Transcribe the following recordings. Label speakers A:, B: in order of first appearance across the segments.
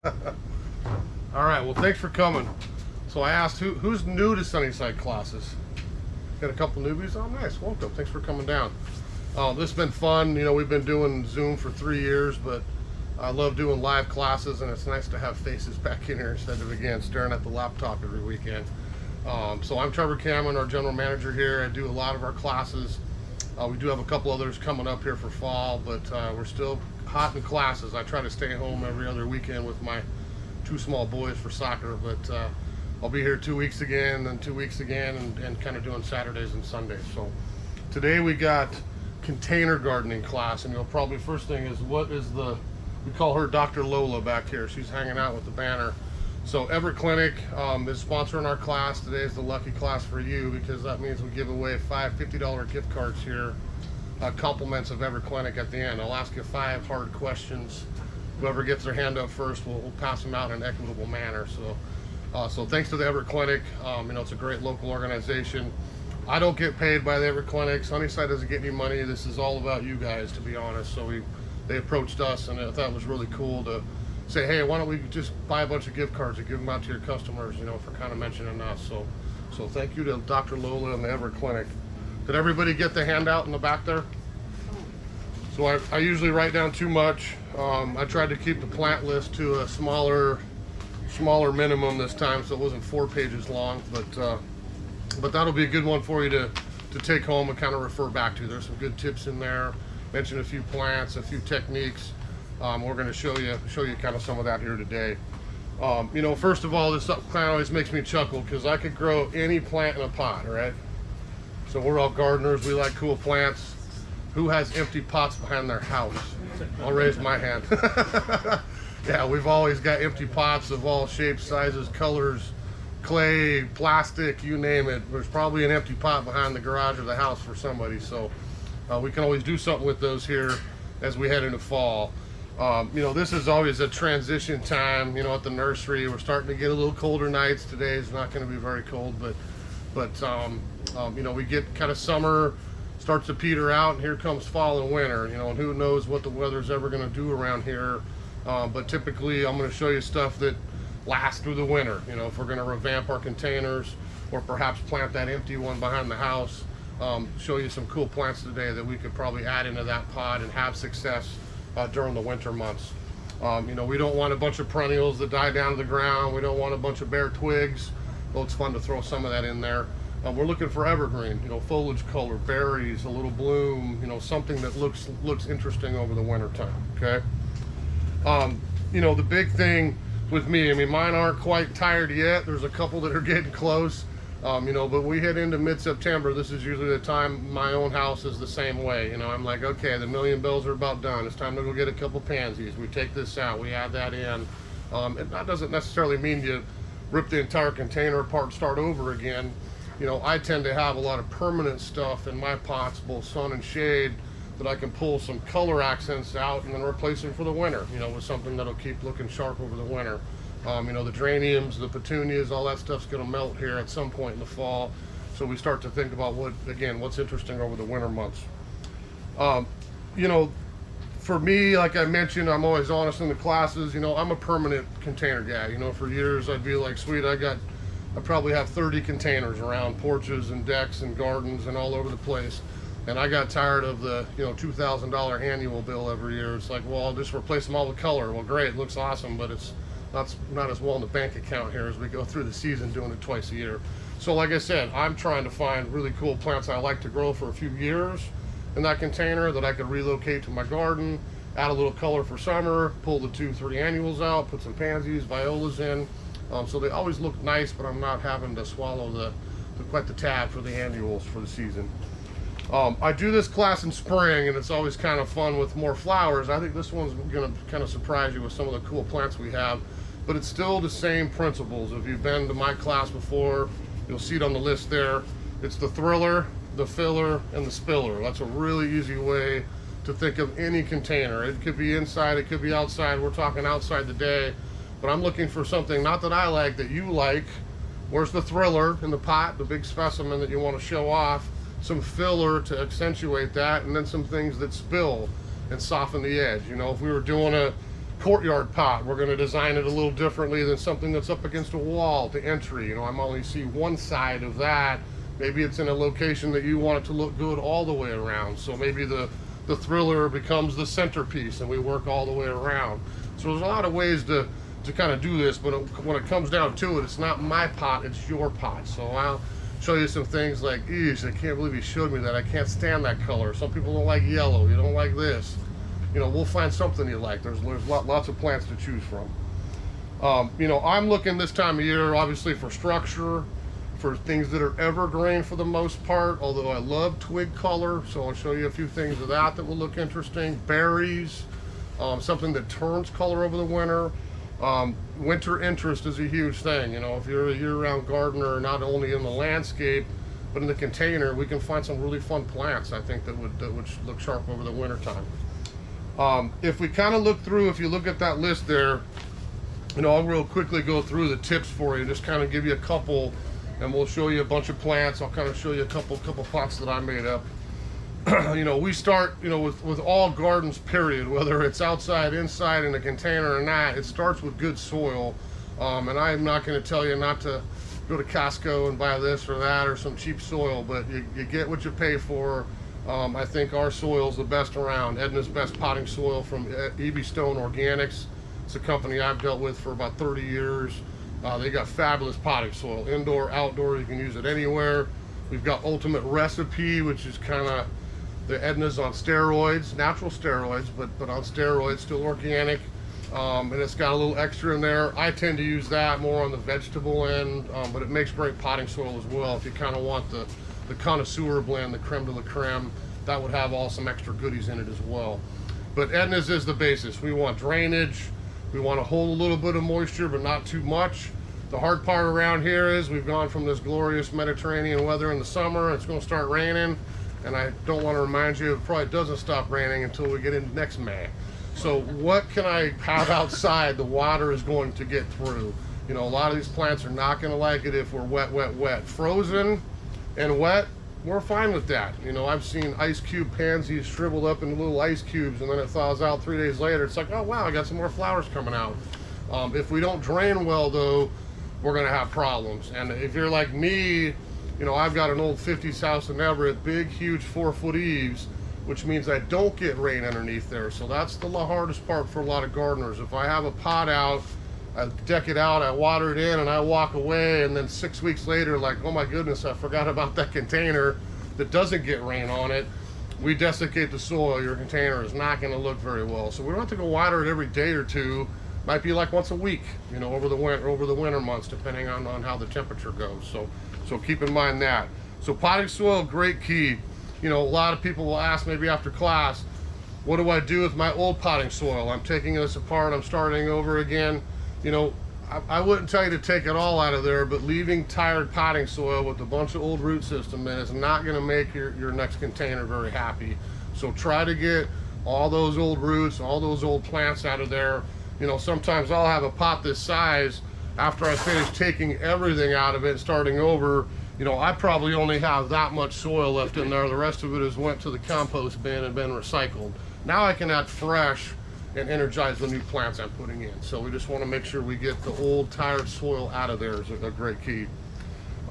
A: All right, well, thanks for coming. So I asked who's new to Sunnyside classes. Got a couple newbies. Oh, nice. Welcome. Thanks for coming down. This has been fun. You know, we've been doing Zoom for 3 years, but I love doing live classes, and it's nice to have faces back in here instead of, again, staring at the laptop every weekend. So I'm Trevor Cameron, our general manager here. I do a lot of our classes. We do have a couple others coming up here for fall, but we're still hot in classes. I try to stay home every other weekend with my 2 small boys for soccer, but I'll be here 2 weeks again, then 2 weeks again, and kind of doing Saturdays and Sundays. So today we got container gardening class, and you'll probably, first thing is, what is the, we call her Dr. Lola back here. She's hanging out with the banner. So Everett Clinic is sponsoring our class. Today is the lucky class for you, because that means we give away 5 $50 gift cards here, compliments of Everett Clinic at the end. I'll ask you 5 hard questions. Whoever gets their hand up first, we'll pass them out in an equitable manner. So thanks to the Everett Clinic. You know, it's a great local organization. I don't get paid by the Everett Clinic. Sunnyside doesn't get any money. This is all about you guys, to be honest. So they approached us, and I thought it was really cool to say, hey, why don't we just buy a bunch of gift cards and give them out to your customers, you know, for kind of mentioning us. So thank you to Dr. Lola and the Everett Clinic. Did everybody get the handout in the back there? So I usually write down too much. I tried to keep the plant list to a smaller minimum this time, so it wasn't 4 pages long, but that'll be a good one for you to take home and kind of refer back to. There's some good tips in there. Mention a few plants, a few techniques. We're going to show you kind of some of that here today. You know, first of all, this plant always makes me chuckle because I could grow any plant in a pot, right? So we're all gardeners. We like cool plants. Who has empty pots behind their house? I'll raise my hand. Yeah, we've always got empty pots of all shapes, sizes, colors, clay, plastic, you name it. There's probably an empty pot behind the garage or the house for somebody. So we can always do something with those here as we head into fall. You know, this is always a transition time, you know, at the nursery. We're starting to get a little colder nights. Today is not going to be very cold, but you know, we get kind of summer starts to peter out, and here comes fall and winter, you know, and who knows what the weather's ever going to do around here. But typically I'm going to show you stuff that lasts through the winter, you know, if we're going to revamp our containers or perhaps plant that empty one behind the house. Show you some cool plants today that we could probably add into that pot and have success during the winter months. You know, we don't want a bunch of perennials that die down to the ground. We don't want a bunch of bare twigs, though it's fun to throw some of that in there. We're looking for evergreen, you know, foliage color, berries, a little bloom, you know, something that looks interesting over the winter time. Okay. You know, the big thing with me, I mean, mine aren't quite tired yet. There's a couple that are getting close. You know, but we head into mid-September. This is usually the time my own house is the same way. You know, I'm like, okay, the million bells are about done. It's time to go get a couple pansies. We take this out, we add that in. And that doesn't necessarily mean you rip the entire container apart and start over again. You know, I tend to have a lot of permanent stuff in my pots, both sun and shade, that I can pull some color accents out and then replace them for the winter, you know, with something that'll keep looking sharp over the winter. You know, the geraniums, the petunias, all that stuff's going to melt here at some point in the fall. So we start to think about what's interesting over the winter months. You know, for me, like I mentioned, I'm always honest in the classes. You know, I'm a permanent container guy. You know, for years I'd be like, sweet, I probably have 30 containers around porches and decks and gardens and all over the place. And I got tired of the, you know, $2,000 annual bill every year. It's like, well, I'll just replace them all with color. Well, great, it looks awesome, but it's not as well in the bank account here as we go through the season doing it twice a year. So like I said, I'm trying to find really cool plants I like to grow for a few years in that container that I could relocate to my garden, add a little color for summer, pull the 2-3 annuals out, put some pansies, violas in. So they always look nice, but I'm not having to swallow quite the tab for the annuals for the season. I do this class in spring, and it's always kind of fun with more flowers. I think this one's going to kind of surprise you with some of the cool plants we have, but it's still the same principles. If you've been to my class before, you'll see it on the list there. It's the thriller, the filler, and the spiller. That's a really easy way to think of any container. It could be inside, it could be outside. We're talking outside today, but I'm looking for something, not that I like, that you like. Where's the thriller in the pot, the big specimen that you want to show off? Some filler to accentuate that, and then some things that spill and soften the edge. You know, if we were doing a courtyard pot. We're going to design it a little differently than something that's up against a wall to entry. You know, I'm only see one side of that. Maybe it's in a location that you want it to look good all the way around. So maybe the thriller becomes the centerpiece and we work all the way around. So there's a lot of ways to kind of do this, but when it comes down to it, it's not my pot, it's your pot. So I'll show you some things like, eesh, I can't believe you showed me that. I can't stand that color. Some people don't like yellow. You don't like this. You know, we'll find something you like. There's lots of plants to choose from. You know, I'm looking this time of year, obviously, for structure, for things that are evergreen for the most part, although I love twig color. So I'll show you a few things of that will look interesting. Berries, something that turns color over the winter. Winter interest is a huge thing. You know, if you're a year-round gardener, not only in the landscape, but in the container, we can find some really fun plants, I think, that would look sharp over the winter time. If we kind of look through, if you look at that list there, you know, I'll real quickly go through the tips for you, just kind of give you a couple, and we'll show you a bunch of plants. I'll kind of show you a couple pots that I made up. You know, we start, you know, with all gardens, period, whether it's outside, inside, in a container or not, it starts with good soil. And I'm not going to tell you not to go to Costco and buy this or that or some cheap soil, but you get what you pay for. I think our soil's the best around. Edna's Best Potting Soil from E.B. Stone Organics. It's a company I've dealt with for about 30 years. They got fabulous potting soil, indoor, outdoor. You can use it anywhere. We've got Ultimate Recipe, which is kind of the Edna's on steroids, natural steroids, but on steroids, still organic. And it's got a little extra in there. I tend to use that more on the vegetable end, but it makes great potting soil as well. If you kind of want the connoisseur blend, the creme de la creme, that would have all some extra goodies in it as well. But Edna's is the basis. We want drainage. We want to hold a little bit of moisture, but not too much. The hard part around here is we've gone from this glorious Mediterranean weather in the summer. It's going to start raining. And I don't want to remind you, it probably doesn't stop raining until we get into next May. So what can I have outside the water is going to get through? You know, a lot of these plants are not going to like it if we're wet, wet, wet. Frozen and wet, we're fine with that. You know, I've seen ice cube pansies shriveled up into little ice cubes, and then it thaws out 3 days later. It's like, oh wow, I got some more flowers coming out. If we don't drain well though, we're going to have problems. And if you're like me, you know, I've got an old 50s house in Everett, big, huge 4-foot eaves, which means I don't get rain underneath there. So that's the hardest part for a lot of gardeners. If I have a pot out, I deck it out, I water it in, and I walk away, and then 6 weeks later, like, oh my goodness, I forgot about that container that doesn't get rain on it. We desiccate the soil, your container is not going to look very well. So we don't have to go water it every day or two. Might be like once a week, you know, over the winter months, depending on how the temperature goes. So keep in mind that. So potting soil, great key. You know, a lot of people will ask maybe after class, what do I do with my old potting soil? I'm taking this apart, I'm starting over again. You know, I wouldn't tell you to take it all out of there, but leaving tired potting soil with a bunch of old root system in is not going to make your next container very happy. So try to get all those old roots, all those old plants out of there. You know, sometimes I'll have a pot this size. After I finish taking everything out of it and starting over, you know, I probably only have that much soil left in there. The rest of it has went to the compost bin and been recycled. Now I can add fresh and energize the new plants I'm putting in. So we just want to make sure we get the old tired soil out of there is a great key.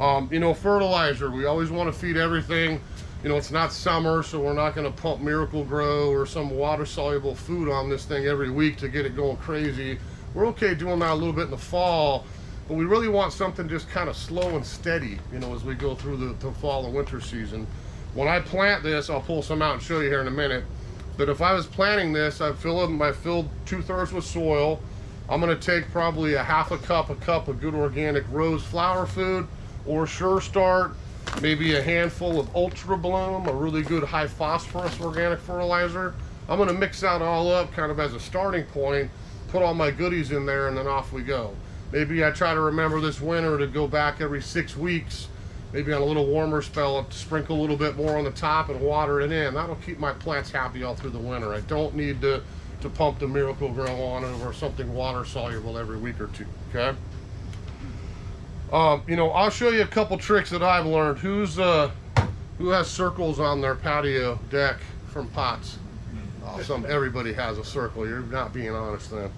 A: You know, fertilizer, we always want to feed everything. You know, it's not summer, so we're not going to pump Miracle Grow or some water soluble food on this thing every week to get it going crazy. We're okay doing that a little bit in the fall, but we really want something just kind of slow and steady, you know, as we go through the fall and winter season. When I plant this, I'll pull some out and show you here in a minute, but if I was planting this, I'd fill them, I filled 2/3 with soil. I'm going to take probably a cup of good organic rose flower food or Sure Start, maybe a handful of Ultra Bloom, a really good high phosphorus organic fertilizer. I'm going to mix that all up kind of as a starting point, put all my goodies in there, and then off we go. Maybe I try to remember this winter to go back every 6 weeks, maybe on a little warmer spell, sprinkle a little bit more on the top and water it in. That'll keep my plants happy all through the winter. I don't need to pump the Miracle Grow on it or something water soluble every week or two, okay? You know, I'll show you a couple tricks that I've learned. Who has circles on their patio deck from pots? Everybody has a circle. You're not being honest then.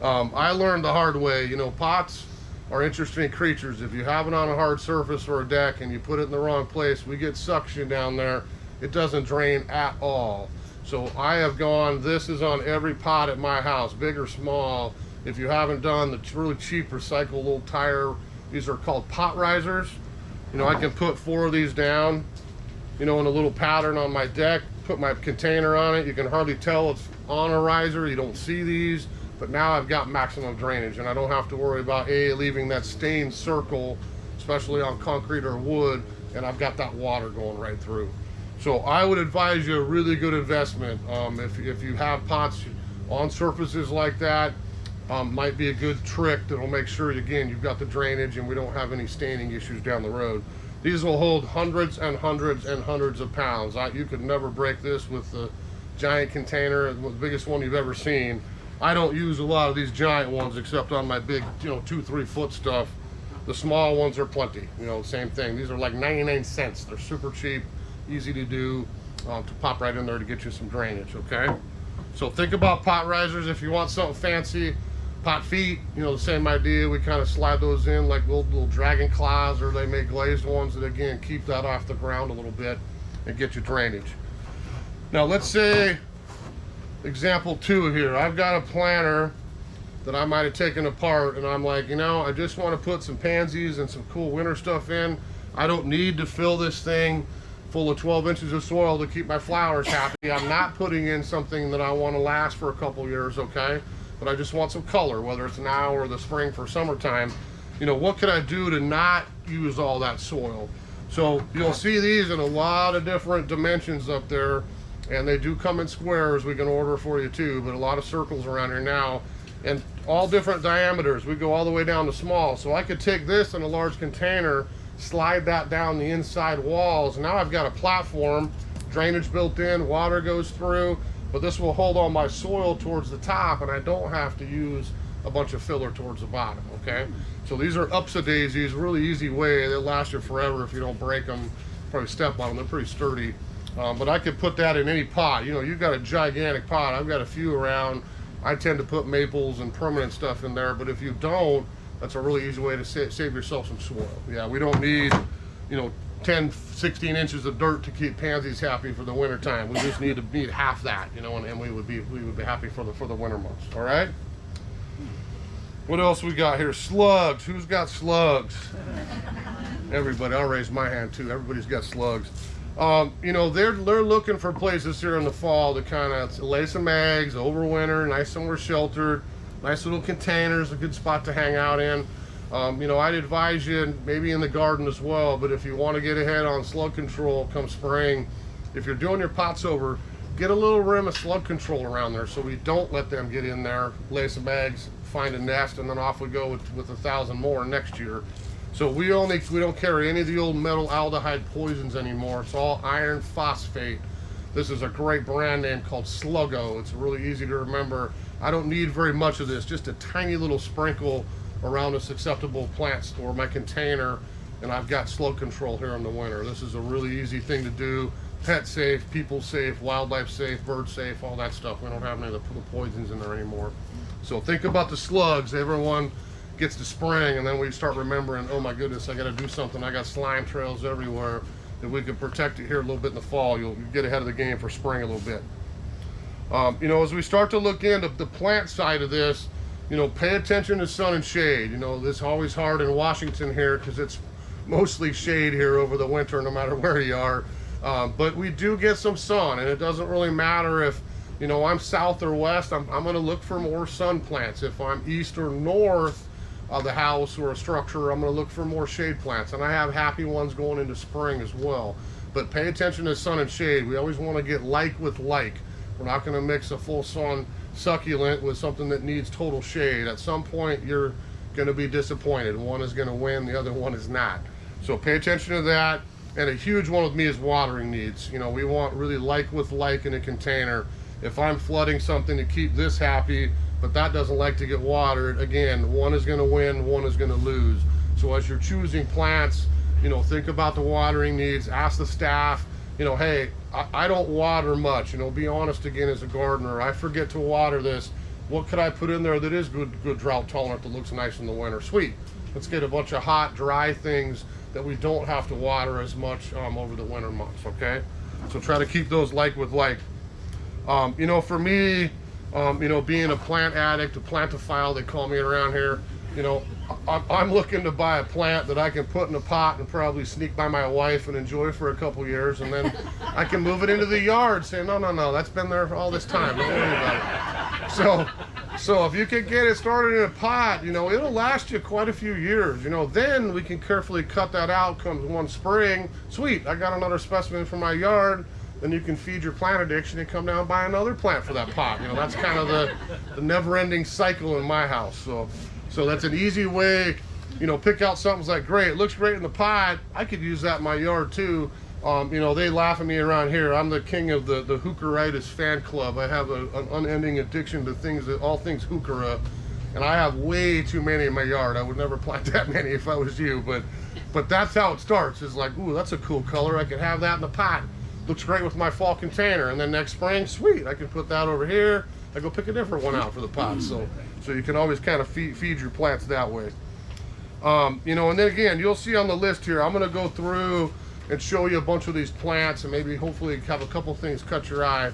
A: I learned the hard way, you know, pots are interesting creatures. If you have it on a hard surface or a deck and you put it in the wrong place, we get suction down there. It doesn't drain at all. So I have gone, this is on every pot at my house, big or small. If you haven't done the really cheap recycled little tire, these are called pot risers. You know, I can put 4 of these down, you know, in a little pattern on my deck, put my container on it. You can hardly tell it's on a riser. You don't see these, but now I've got maximum drainage and I don't have to worry about leaving that stained circle, especially on concrete or wood, and I've got that water going right through. So I would advise you a really good investment. If you have pots on surfaces like that, might be a good trick that'll make sure, again, you've got the drainage and we don't have any staining issues down the road. These will hold hundreds and hundreds and hundreds of pounds. You could never break this with the giant container, the biggest one you've ever seen. I don't use a lot of these giant ones except on my big, you know, 2-3 foot stuff. The small ones are plenty, you know, same thing. These are like 99 cents. They're super cheap, easy to do, to pop right in there to get you some drainage, okay? So think about pot risers if you want something fancy. Pot feet, you know, the same idea. We kind of slide those in like little dragon claws, or they make glazed ones that, again, keep that off the ground a little bit and get you drainage. Now let's say, example 2 here. I've got a planter that I might have taken apart and I'm like, you know, I just want to put some pansies and some cool winter stuff in. I don't need to fill this thing full of 12 inches of soil to keep my flowers happy. I'm not putting in something that I want to last for a couple years, okay? But I just want some color, whether it's now or the spring for summertime. You know, what could I do to not use all that soil? So you'll see these in a lot of different dimensions up there, and they do come in squares. We can order for you too, but a lot of circles around here now, and all different diameters. We go all the way down to small. So I could take this in a large container, slide that down the inside walls. Now I've got a platform, drainage built in, water goes through, but this will hold all my soil towards the top and I don't have to use a bunch of filler towards the bottom, okay? So these are ups-a-daisies, really easy way. They'll last you forever if you don't break them. Probably step on them, they're pretty sturdy. But I could put that in any pot. You know, you've got a gigantic pot. I've got a few around. I tend to put maples and permanent stuff in there, but if you don't, that's a really easy way to save yourself some soil. Yeah, we don't need, you know, 10, 16 inches of dirt to keep pansies happy for the winter time. We just need half that, you know, and we would be happy for the winter months. All right. What else we got here? Slugs. Who's got slugs? Everybody. I'll raise my hand too. Everybody's got slugs. You know, they're looking for places here in the fall to kind of lay some eggs, overwinter, nice somewhere sheltered, nice little containers, a good spot to hang out in. You know, I'd advise you maybe in the garden as well, but if you want to get ahead on slug control come spring, if you're doing your pots over, get a little rim of slug control around there so we don't let them get in there, lay some eggs, find a nest, and then off we go with 1,000 more next year. So we don't carry any of the old metal aldehyde poisons anymore. It's all iron phosphate. This is a great brand name called Sluggo. It's really easy to remember. I don't need very much of this, just a tiny little sprinkle around a susceptible plant or my container, and I've got slug control here in the winter. This is a really easy thing to do. Pet safe, people safe, wildlife safe, bird safe, all that stuff. We don't have any of the poisons in there anymore. So think about the slugs. Everyone gets to spring and then we start remembering, oh my goodness, I got to do something. I got slime trails everywhere. If we can protect it here a little bit in the fall, you'll get ahead of the game for spring a little bit. You know, as we start to look into the plant side of this, you know, pay attention to sun and shade. You know, this is always hard in Washington here because it's mostly shade here over the winter, no matter where you are. But we do get some sun, and it doesn't really matter if, you know, I'm south or west. I'm going to look for more sun plants. If I'm east or north of the house or a structure, I'm going to look for more shade plants. And I have happy ones going into spring as well. But pay attention to sun and shade. We always want to get like with like. We're not going to mix a full sun succulent with something that needs total shade. At some point you're going to be disappointed. One is going to win, the other one is not. So pay attention to that. And a huge one with me is watering needs. You know, we want really like with like in a container. If I'm flooding something to keep this happy, but that doesn't like to get watered, again, one is going to win, one is going to lose. So as you're choosing plants, you know, think about the watering needs. Ask the staff, you know, hey, I don't water much, you know, be honest again as a gardener. I forget to water this. What could I put in there that is good drought tolerant, that looks nice in the winter? Sweet. Let's get a bunch of hot, dry things that we don't have to water as much over the winter months, okay? So try to keep those like with like. You know, for me, you know, being a plant addict, a plantophile, they call me around here, you know, I'm looking to buy a plant that I can put in a pot and probably sneak by my wife and enjoy for a couple years, and then I can move it into the yard saying, no, that's been there for all this time, don't worry about it. So if you can get it started in a pot, you know, it'll last you quite a few years, you know. Then we can carefully cut that out. Comes one spring, sweet, I got another specimen for my yard. Then you can feed your plant addiction and come down and buy another plant for that pot. You know, that's kind of the never-ending cycle in my house. So that's an easy way, you know, pick out something's like, great, it looks great in the pot, I could use that in my yard too. You know, they laugh at me around here. I'm the king of the Hookeritis fan club. I have an unending addiction to all things Hookera, and I have way too many in my yard. I would never plant that many if I was you, but that's how it starts. It's like, ooh, that's a cool color. I could have that in the pot. Looks great with my fall container, and then next spring, sweet, I can put that over here. I go pick a different one out for the pot. So you can always kind of feed your plants that way. You know, and then again, you'll see on the list here, I'm gonna go through and show you a bunch of these plants and maybe hopefully have a couple things cut your eye.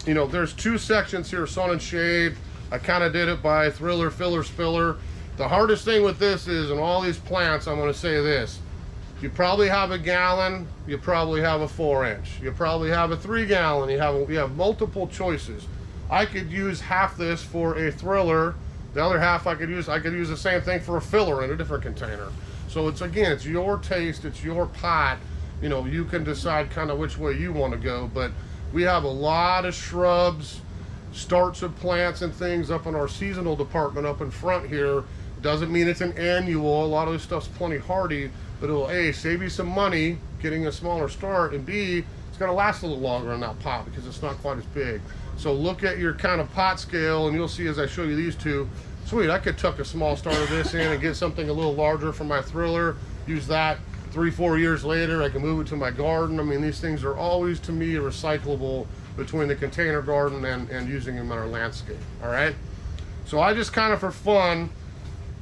A: You know, there's two sections here, sun and shade. I kind of did it by thriller, filler, spiller. The hardest thing with this is, in all these plants, I'm gonna say this. You probably have a gallon, you probably have a 4-inch, you probably have a 3-gallon, you have multiple choices. I could use half this for a thriller, the other half I could use the same thing for a filler in a different container. So it's, again, it's your taste, it's your pot, you know, you can decide kind of which way you want to go. But we have a lot of shrubs, starts of plants and things up in our seasonal department up in front here. Doesn't mean it's an annual, a lot of this stuff's plenty hardy, but it'll A, save you some money getting a smaller start, and B, it's gonna last a little longer in that pot because it's not quite as big. So look at your kind of pot scale, and you'll see as I show you these two, sweet, I could tuck a small start of this in and get something a little larger for my thriller, use that 3-4 years later, I can move it to my garden. I mean, these things are always, to me, recyclable between the container garden and using them in our landscape, all right? So I just kind of, for fun,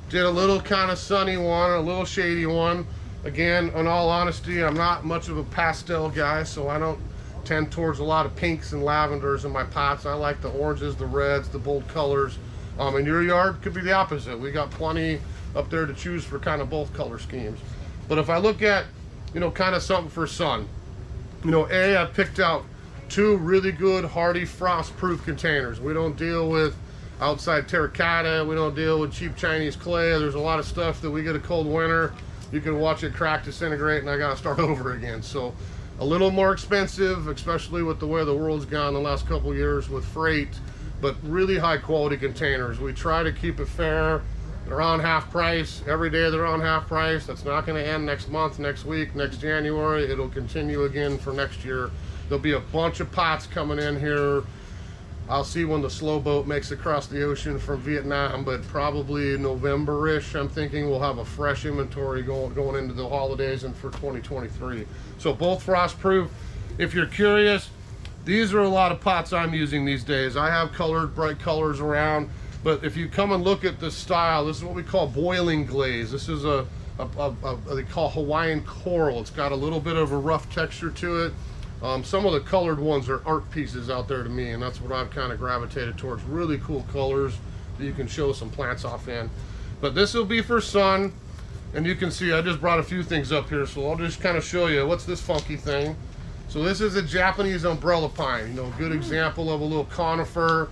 A: did a little kind of sunny one, a little shady one. Again, in all honesty, I'm not much of a pastel guy, so I don't tend towards a lot of pinks and lavenders in my pots. I like the oranges, the reds, the bold colors. In your yard, could be the opposite. We got plenty up there to choose for kind of both color schemes. But if I look at, you know, kind of something for sun, you know, I picked out 2 really good, hardy, frost-proof containers. We don't deal with outside terracotta. We don't deal with cheap Chinese clay. There's a lot of stuff that we get a cold winter, you can watch it crack, disintegrate, and I gotta start over again. So a little more expensive, especially with the way the world's gone the last couple of years with freight, but really high quality containers. We try to keep it fair. They're on half price. Every day they're on half price. That's not gonna end next month, next week, next January. It'll continue again for next year. There'll be a bunch of pots coming in here. I'll see when the slow boat makes it across the ocean from Vietnam, but probably November-ish, I'm thinking we'll have a fresh inventory going into the holidays and for 2023. So both frost-proof. If you're curious, these are a lot of pots I'm using these days. I have colored, bright colors around, but if you come and look at this style, this is what we call boiling glaze. This is they call Hawaiian coral. It's got a little bit of a rough texture to it. Some of the colored ones are art pieces out there to me, and that's what I've kind of gravitated towards. Really cool colors that you can show some plants off in. But this will be for sun, and you can see I just brought a few things up here, so I'll just kind of show you. What's this funky thing? So this is a Japanese umbrella pine, you know, a good example of a little conifer.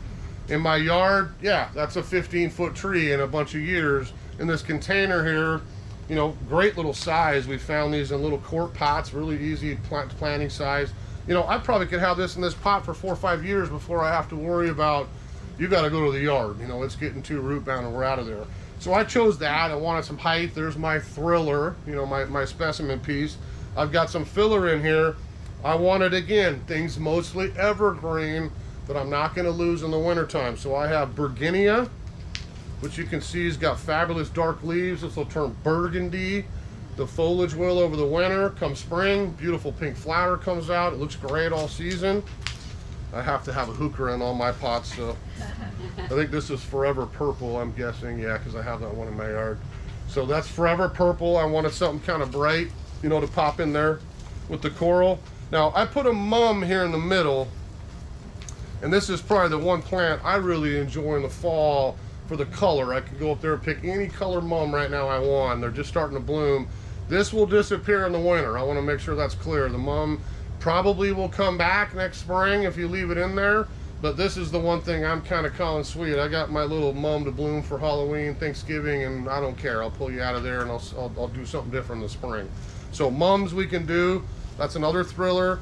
A: In my yard, yeah, that's a 15-foot tree in a bunch of years. In this container here, you know, great little size. We found these in little quart pots, really easy planting size. You know, I probably could have this in this pot for 4 or 5 years before I have to worry about, you got to go to the yard. You know, it's getting too root bound and we're out of there. So I chose that. I wanted some height. There's my thriller, you know, my specimen piece. I've got some filler in here. I wanted, again, things mostly evergreen that I'm not going to lose in the wintertime. So I have Berginia, which you can see has got fabulous dark leaves. This will turn burgundy. The foliage will over the winter. Come spring, beautiful pink flower comes out. It looks great all season. I have to have a hooker in all my pots, so I think this is Forever Purple, I'm guessing. Yeah, because I have that one in my yard. So that's Forever Purple. I wanted something kind of bright, you know, to pop in there with the coral. Now, I put a mum here in the middle, and this is probably the one plant I really enjoy in the fall for the color. I can go up there and pick any color mum right now I want. They're just starting to bloom. This will disappear in the winter. I want to make sure that's clear. The mum probably will come back next spring if you leave it in there, but this is the one thing I'm kind of calling sweet. I got my little mum to bloom for Halloween, Thanksgiving, and I don't care. I'll pull you out of there and I'll do something different in the spring. So mums we can do. That's another thriller.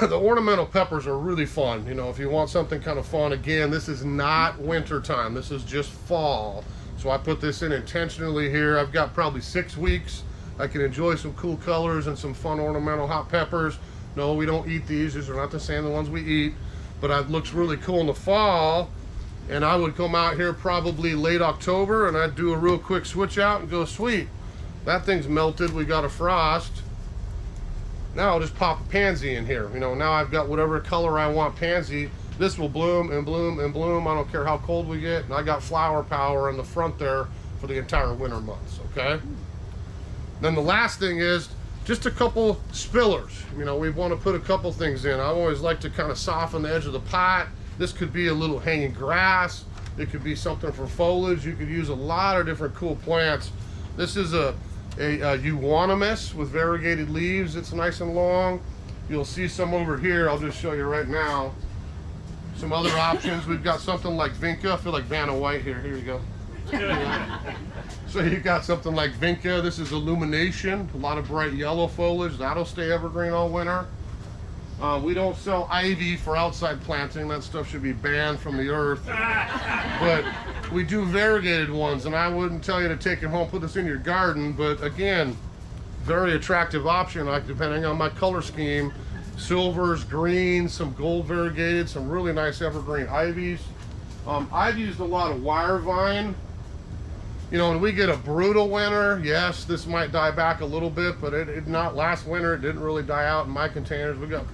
A: The ornamental peppers are really fun. You know, if you want something kind of fun, again, this is not winter time. This is just fall. So I put this in intentionally here. I've got probably 6 weeks. I can enjoy some cool colors and some fun ornamental hot peppers. No, we don't eat these. These are not the same the ones we eat, but it looks really cool in the fall. And I would come out here probably late October and I'd do a real quick switch out and go, sweet, that thing's melted. We got a frost. Now I'll just pop a pansy in here. You know, now I've got whatever color I want pansy. This will bloom and bloom and bloom. I don't care how cold we get. And I got flower power in the front there for the entire winter months, okay? Then the last thing is just a couple spillers. You know, we want to put a couple things in. I always like to kind of soften the edge of the pot. This could be a little hanging grass. It could be something for foliage. You could use a lot of different cool plants. This is a euonymus with variegated leaves. It's nice and long. You'll see some over here. I'll just show you right now. Some other options. We've got something like Vinca. I feel like Vanna White here. Here you go. So you got something like Vinca. This is Illumination. A lot of bright yellow foliage. That'll stay evergreen all winter. We don't sell ivy for outside planting. That stuff should be banned from the earth. But we do variegated ones, and I wouldn't tell you to take it home, put this in your garden, but again, very attractive option, like depending on my color scheme. Silvers, greens, some gold variegated, some really nice evergreen ivies. I've used a lot of wire vine. You know, when we get a brutal winter, yes, this might die back a little bit, but it not last winter. It didn't really die out in my containers. We got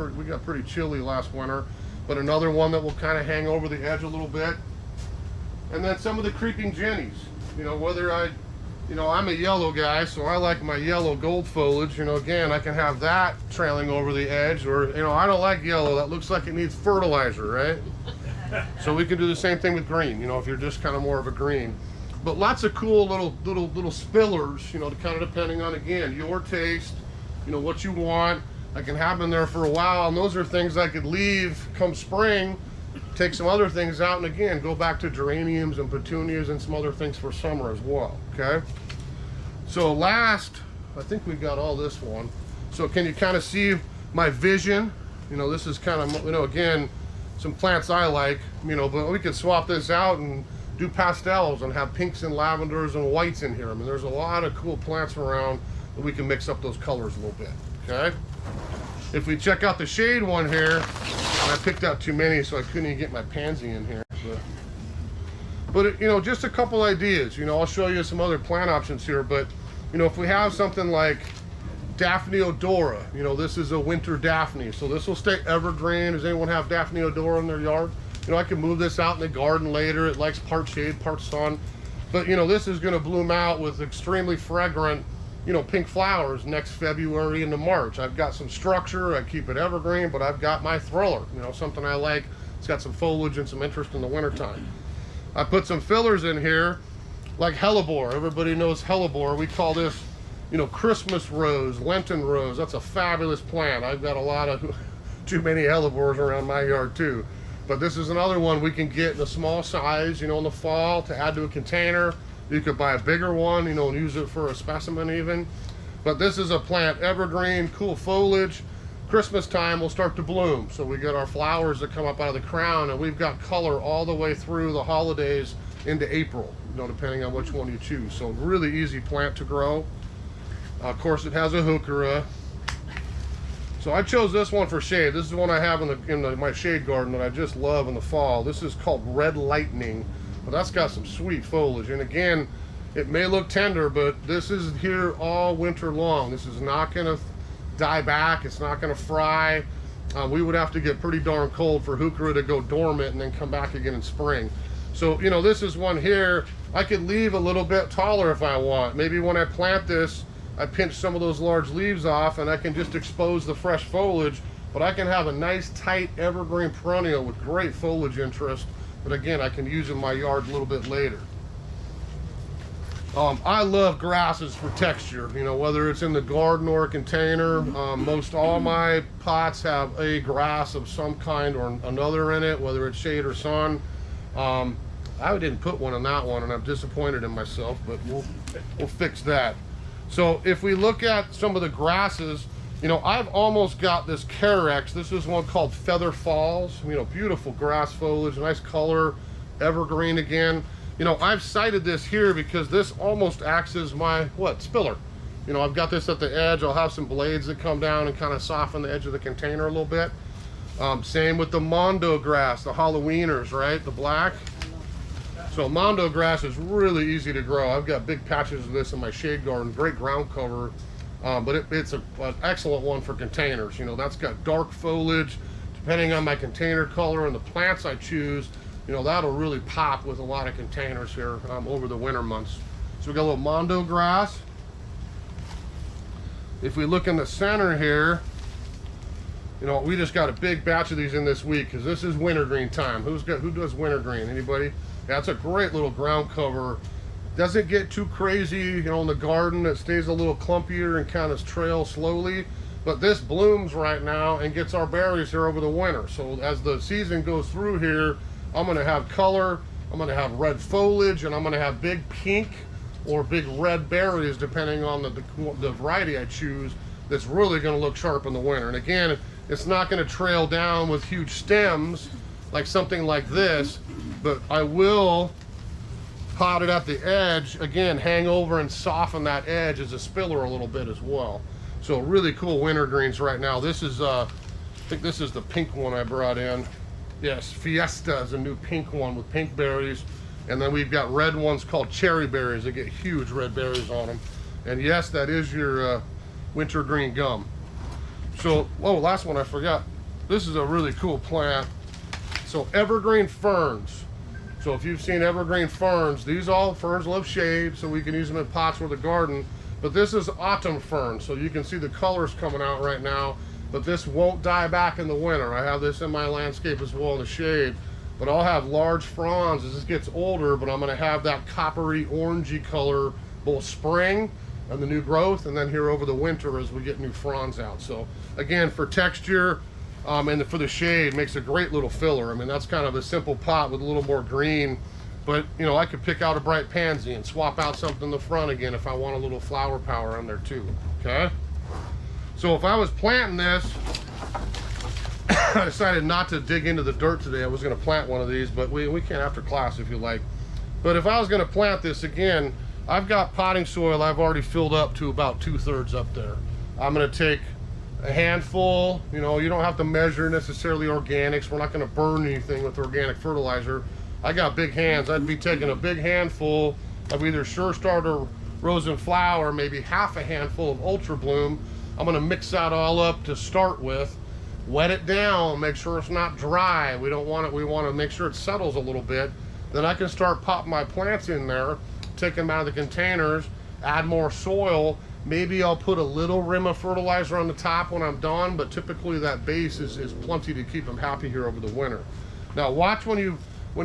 A: pretty chilly last winter, but another one that will kind of hang over the edge a little bit. And then some of the creeping jennies. You know, I'm a yellow guy, so I like my yellow gold foliage. You know, again, I can have that trailing over the edge, or you know, I don't like yellow. That looks like it needs fertilizer, right? So we can do the same thing with green. You know, if you're just kind of more of a green. But lots of cool little spillers, you know, kind of depending on, again, your taste, you know, what you want. I can have them there for a while, and those are things I could leave come spring, take some other things out, and again, go back to geraniums and petunias and some other things for summer as well, okay? So last, I think we got all this one. So can you kind of see my vision? You know, this is kind of, you know, again, some plants I like, you know, but we could swap this out and do pastels and have pinks and lavenders and whites in here. I mean, there's a lot of cool plants around that we can mix up those colors a little bit, okay? If we check out the shade one here, and I picked out too many, so I couldn't even get my pansy in here. But you know, just a couple ideas. You know, I'll show you some other plant options here, but you know, if we have something like Daphneodora, you know, this is a winter Daphne, so this will stay evergreen. Does anyone have Daphneodora in their yard? You know, I can move this out in the garden later. It likes part shade, part sun. But, you know, this is going to bloom out with extremely fragrant, you know, pink flowers next February into March. I've got some structure. I keep it evergreen, but I've got my thriller, you know, something I like. It's got some foliage and some interest in the wintertime. I put some fillers in here, like Hellebore. Everybody knows Hellebore. We call this, you know, Christmas rose, Lenten rose. That's a fabulous plant. I've got a lot of, too many Hellebores around my yard, too. But this is another one we can get in a small size, you know, in the fall to add to a container. You could buy a bigger one, you know, and use it for a specimen even. But this is a plant, evergreen, cool foliage. Christmas time will start to bloom. So we get our flowers that come up out of the crown, and we've got color all the way through the holidays into April, you know, depending on which one you choose. So really easy plant to grow. Of course, it has a heuchera. So I chose this one for shade. This is one I have in my shade garden that I just love in the fall. This is called Red Lightning, but that's got some sweet foliage. And again, It may look tender, but this is here all winter long. This is not gonna die back. It's not gonna fry. We would have to get pretty darn cold for heuchera to go dormant and then come back again in spring. So, you know, this is one here. I could leave a little bit taller if I want. Maybe when I plant this, I pinch some of those large leaves off and I can just expose the fresh foliage, but I can have a nice tight evergreen perennial with great foliage interest that again, I can use in my yard a little bit later. I love grasses for texture, you know, whether it's in the garden or a container. Most all my pots have a grass of some kind or another in it, whether it's shade or sun. I didn't put one on that one and I'm disappointed in myself, but we'll fix that. So if we look at some of the grasses, you know, I've almost got this Carex. This is one called Feather Falls, you know, beautiful grass foliage, nice color, evergreen again. You know, I've cited this here because this almost acts as my, spiller. You know, I've got this at the edge. I'll have some blades that come down and kind of soften the edge of the container a little bit. Same with the Mondo Grass, the Halloweeners, right? The black. So Mondo Grass is really easy to grow. I've got big patches of this in my shade garden, great ground cover. But it's an excellent one for containers. You know, that's got dark foliage. Depending on my container color and the plants I choose, you know, that'll really pop with a lot of containers here over the winter months. So we got a little Mondo Grass. If we look in the center here, you know, we just got a big batch of these in this week because this is wintergreen time. Who does wintergreen? Anybody? That's a great little ground cover. Doesn't get too crazy, you know, in the garden. It stays a little clumpier and kind of trails slowly. But this blooms right now and gets our berries here over the winter. So as the season goes through here, I'm gonna have color, I'm gonna have red foliage, and I'm gonna have big pink or big red berries, depending on the variety I choose, that's really gonna look sharp in the winter. And again, it's not gonna trail down with huge stems like something like this, but I will pot it at the edge, again, hang over and soften that edge as a spiller a little bit as well. So really cool wintergreens right now. This is, I think this is the pink one I brought in. Yes, Fiesta is a new pink one with pink berries. And then we've got red ones called cherry berries. They get huge red berries on them. And yes, that is your wintergreen gum. So, last one I forgot. This is a really cool plant. So evergreen ferns. So if you've seen evergreen ferns, ferns love shade, so we can use them in pots or the garden. But this is autumn fern, so you can see the colors coming out right now. But this won't die back in the winter. I have this in my landscape as well in the shade. But I'll have large fronds as this gets older, but I'm gonna have that coppery orangey color both spring and the new growth, and then here over the winter as we get new fronds out. So again, for texture and for the shade, makes a great little filler. I mean, that's kind of a simple pot with a little more green, but you know, I could pick out a bright pansy and swap out something in the front again if I want a little flower power on there too, okay? So if I was planting this, I decided not to dig into the dirt today. I was gonna plant one of these, but we can after class if you like. But if I was gonna plant this, again, I've got potting soil I've already filled up to about 2/3 up there. I'm gonna take a handful, you know, you don't have to measure necessarily organics. We're not gonna burn anything with organic fertilizer. I got big hands. I'd be taking a big handful of either Sure Start or Rose and Flower, maybe half a handful of Ultra Bloom. I'm gonna mix that all up to start with, wet it down, make sure it's not dry. We don't want it, we wanna make sure it settles a little bit. Then I can start popping my plants in there, take them out of the containers, add more soil. Maybe I'll put a little rim of fertilizer on the top when I'm done, but typically that base is plenty to keep them happy here over the winter. Now watch when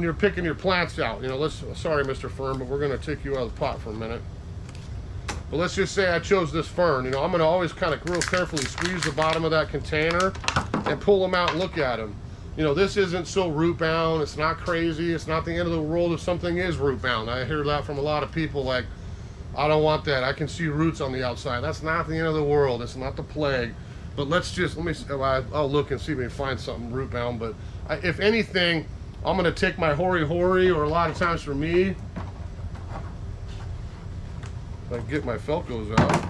A: you're picking your plants out. You know, sorry Mr. Fern, but we're gonna take you out of the pot for a minute. But let's just say I chose this fern. You know, I'm gonna always kind of real carefully squeeze the bottom of that container and pull them out and look at them. You know, this isn't so root bound, it's not crazy, it's not the end of the world if something is root bound. I hear that from a lot of people, like, I don't want that, I can see roots on the outside. That's not the end of the world, it's not the plague. But let me, I'll look and see if we can find something root bound. But if anything, I'm gonna take my hori-hori, or a lot of times for me, if I can get my Felcos out,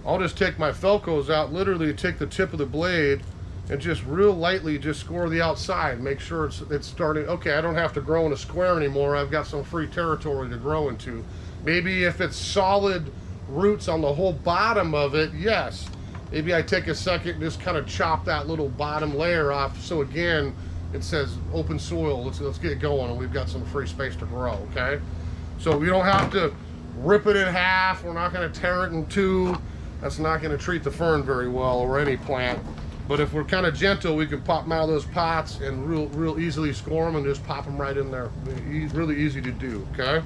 A: I'll just take my Felcos out, literally take the tip of the blade and just real lightly just score the outside. Make sure it's starting. Okay, I don't have to grow in a square anymore. I've got some free territory to grow into. Maybe if it's solid roots on the whole bottom of it, yes. Maybe I take a second and just kind of chop that little bottom layer off. So again, it says open soil. Let's get going, and we've got some free space to grow. Okay, so we don't have to rip it in half. We're not going to tear it in two. That's not going to treat the fern very well, or any plant. But if we're kind of gentle, we can pop them out of those pots and real easily score them and just pop them right in there. Really easy to do. Okay.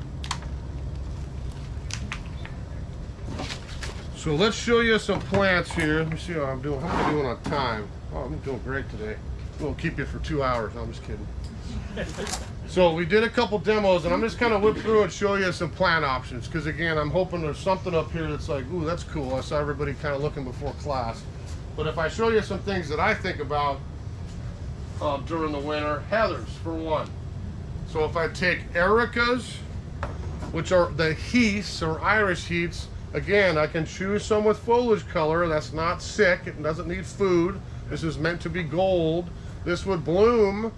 A: So let's show you some plants here. Let me see how I'm doing. How am I doing on time? Oh, I'm doing great today. We'll keep you for 2 hours. No, I'm just kidding. So we did a couple demos, and I'm just kind of whip through and show you some plant options. Because again, I'm hoping there's something up here that's like, ooh, that's cool. I saw everybody kind of looking before class. But if I show you some things that I think about during the winter, heathers for one. So if I take ericas, which are the heaths or Irish heaths, again, I can choose some with foliage color. That's not sick. It doesn't need food. This is meant to be gold. This would bloom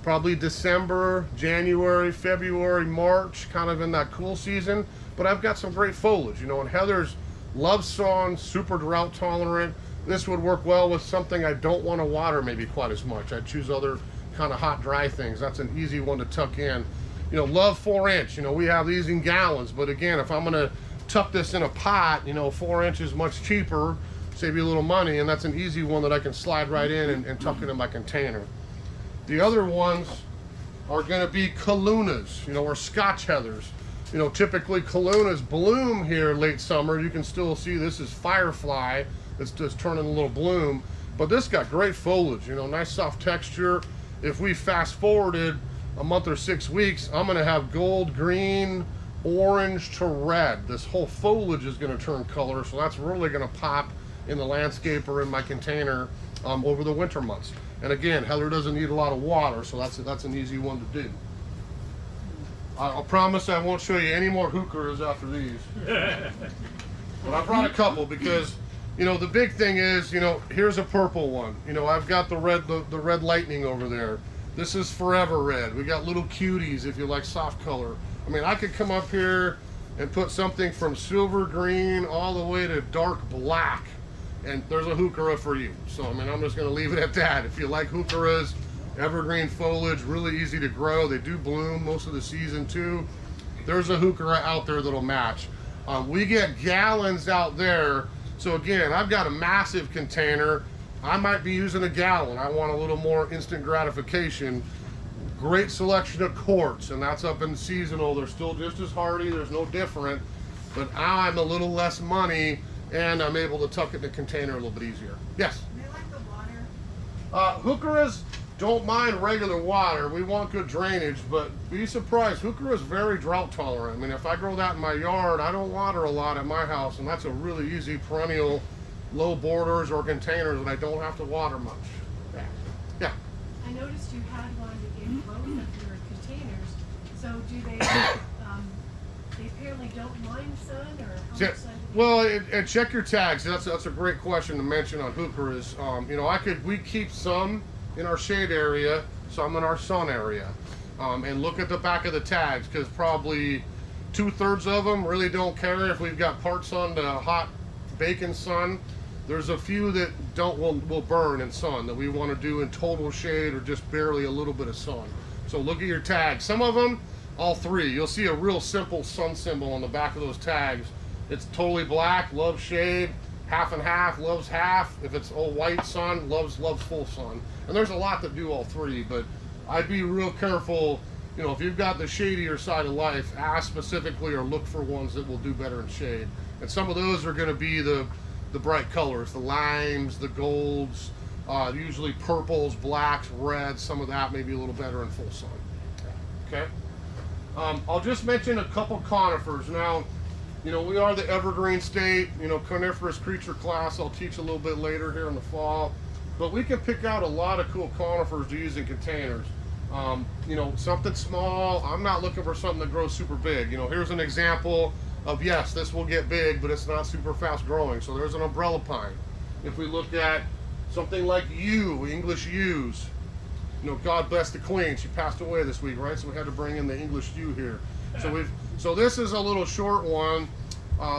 A: probably December, January, February, March, kind of in that cool season. But I've got some great foliage, you know, and heathers love sun, super drought tolerant. This would work well with something I don't want to water maybe quite as much. I'd choose other kind of hot, dry things. That's an easy one to tuck in. You know, love 4-inch. You know, we have these in gallons, but again, if I'm going to tuck this in a pot, you know, 4 inches much cheaper, save you a little money, and that's an easy one that I can slide right in and tuck it in my container. The other ones are going to be Kalunas, you know, or Scotch heathers. You know, typically Kalunas bloom here late summer. You can still see this is Firefly. It's just turning a little bloom, but this got great foliage, you know, nice soft texture. If we fast forwarded a month or 6 weeks, I'm going to have gold, green, orange to red. This whole foliage is going to turn color, so that's really going to pop in the landscape or in my container over the winter months. And again, heather doesn't need a lot of water, so that's an easy one to do. I'll promise I won't show you any more heucheras after these. But I brought a couple because, you know, the big thing is, you know, here's a purple one. You know, I've got the red lightning over there. This is forever red. We got little cuties if you like soft color. I mean, I could come up here and put something from silver green all the way to dark black, and there's a heuchera for you. So, I mean, I'm just going to leave it at that. If you like heucheras, evergreen foliage, really easy to grow. They do bloom most of the season too. There's a heuchera out there that'll match. We get gallons out there. So again, I've got a massive container. I might be using a gallon. I want a little more instant gratification. Great selection of quartz, and that's up in seasonal. They're still just as hardy. There's no different, but I'm a little less money, and I'm able to tuck it in the container a little bit easier. Yes?
B: Do they like the water?
A: Heucheras don't mind regular water. We want good drainage, but be surprised. Heuchera is very drought tolerant. I mean, if I grow that in my yard, I don't water a lot at my house, and that's a really easy perennial, low borders or containers, and I don't have to water much. Yeah.
B: I noticed you had one that gave both of your containers. So do they? They apparently don't mind sun, or how much sun?
A: Well, and check your tags. That's a great question to mention on heucheras. You know, we keep some in our shade area, some in our sun area, and look at the back of the tags, because probably 2/3 of them really don't care if we've got part sun to hot bacon sun. There's a few that will burn in sun that we want to do in total shade or just barely a little bit of sun. So look at your tags. Some of them, all three. You'll see a real simple sun symbol on the back of those tags. It's totally black, loves shade. Half and half, loves half. If it's all white sun, loves full sun. And there's a lot that do all three, but I'd be real careful. You know, if you've got the shadier side of life, ask specifically or look for ones that will do better in shade. And some of those are going to be the bright colors, the limes, the golds, usually purples, blacks, reds. Some of that may be a little better in full sun. Okay. I'll just mention a couple conifers. Now, you know, we are the evergreen state, you know, coniferous creature class. I'll teach a little bit later here in the fall. But we can pick out a lot of cool conifers to use in containers. You know, something small. I'm not looking for something that grows super big. You know, here's an example of, yes, this will get big, but it's not super fast growing. So there's an umbrella pine. If we look at Something like yew, English yews. You know, God bless the Queen. She passed away this week, right? So we had to bring in the English yew here. So this is a little short one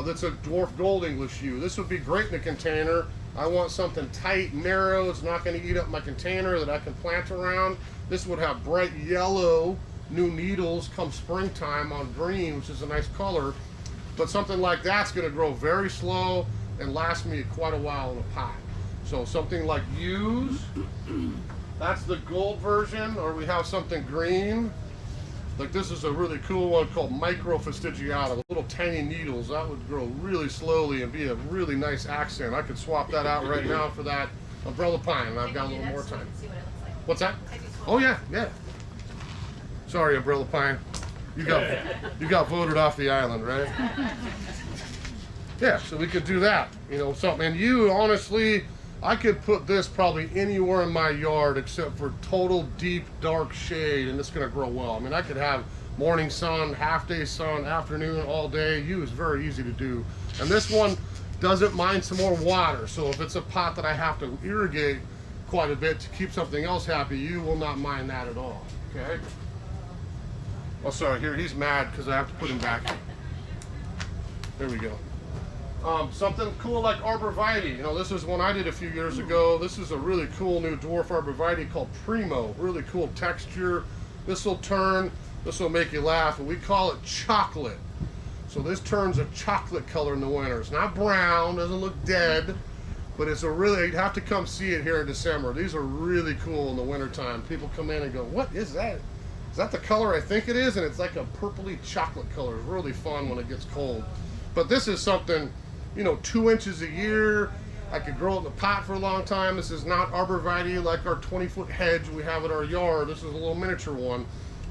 A: that's a dwarf gold English yew. This would be great in a container. I want something tight, narrow. It's not going to eat up my container that I can plant around. This would have bright yellow new needles come springtime on green, which is a nice color. But something like that's going to grow very slow and last me quite a while in a pot. So something like yews, that's the gold version, or we have something green. Like this is a really cool one called Micro Fastidiana, little tiny needles. That would grow really slowly and be a really nice accent. I could swap that out right now for that umbrella pine, and I've got a little more time.
B: See what it looks like.
A: What's that? Oh yeah, yeah. Sorry, umbrella pine. You got voted off the island, right? Yeah, so we could do that. You know, something. And you, honestly, I could put this probably anywhere in my yard except for total deep dark shade, and it's going to grow well. I mean, I could have morning sun, half day sun, afternoon, all day. You is very easy to do. And this one doesn't mind some more water. So if it's a pot that I have to irrigate quite a bit to keep something else happy, you will not mind that at all. Okay? Oh, sorry, here, he's mad because I have to put him back. There we go. Something cool like arborvitae. You know, this is one I did a few years ago. This is a really cool new dwarf arborvitae called Primo. Really cool texture. This will turn, this will make you laugh, and we call it chocolate. So this turns a chocolate color in the winter. It's not brown, doesn't look dead, but it's a really, you'd have to come see it here in December. These are really cool in the wintertime. People come in and go, what is that? Is that the color I think it is? And it's like a purpley chocolate color. It's really fun when it gets cold. But this is something, you know, 2 inches a year. I could grow it in the pot for a long time. This is not arborvitae like our 20-foot hedge we have at our yard. This is a little miniature one,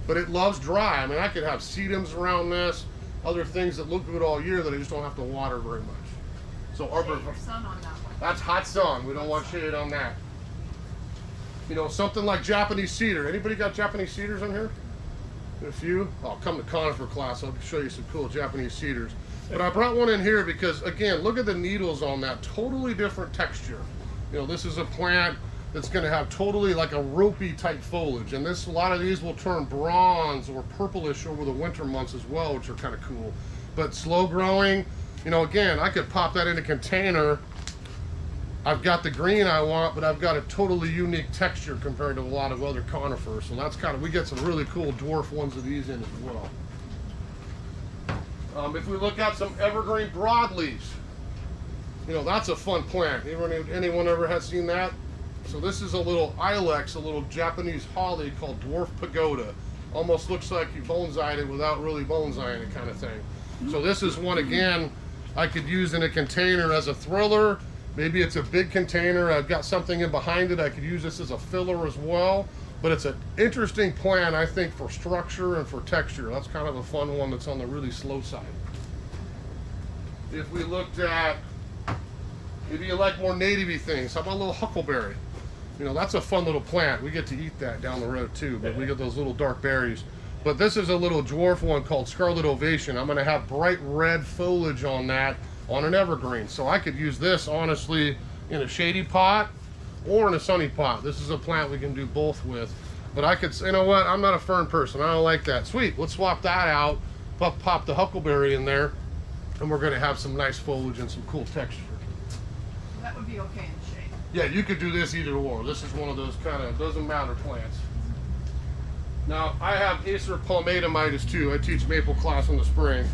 A: but it loves dry. I mean, I could have sedums around this, other things that look good all year that I just don't have to water very much. So arborvitae.
B: Sun on that one.
A: That's hot sun. We don't want shade on that. You know, something like Japanese cedar. Anybody got Japanese cedars on here? A few? I'll come to conifer class. I'll show you some cool Japanese cedars. But I brought one in here because, again, look at the needles on that. Totally different texture. You know, this is a plant that's going to have totally like a ropey type foliage. And this, a lot of these will turn bronze or purplish over the winter months as well, which are kind of cool. But slow growing, you know, again, I could pop that in a container. I've got the green I want, but I've got a totally unique texture compared to a lot of other conifers. So that's kind of, we get some really cool dwarf ones of these in as well. If we look at some evergreen broadleaves, you know, that's a fun plant. Anyone ever has seen that? So this is a little ilex, a little Japanese holly called dwarf pagoda. Almost looks like you bonsaied it without really bonsaiing it kind of thing. So this is one, again, I could use in a container as a thriller. Maybe it's a big container. I've got something in behind it. I could use this as a filler as well. But it's an interesting plant, I think, for structure and for texture. That's kind of a fun one that's on the really slow side. If we looked at, maybe you like more native-y things, how about a little huckleberry? You know, that's a fun little plant. We get to eat that down the road too, but we get those little dark berries. But this is a little dwarf one called Scarlet Ovation. I'm gonna have bright red foliage on that on an evergreen. So I could use this, honestly, in a shady pot or in a sunny pot. This is a plant we can do both with. But I could, you know what, I'm not a fern person. I don't like that. Sweet, let's swap that out, pop the huckleberry in there, and we're gonna have some nice foliage and some cool texture.
B: That would be okay in the shade.
A: Yeah, you could do this either or. This is one of those kind of, doesn't matter plants. Now, I have Acer Palmettomitis too. I teach maple class in the spring.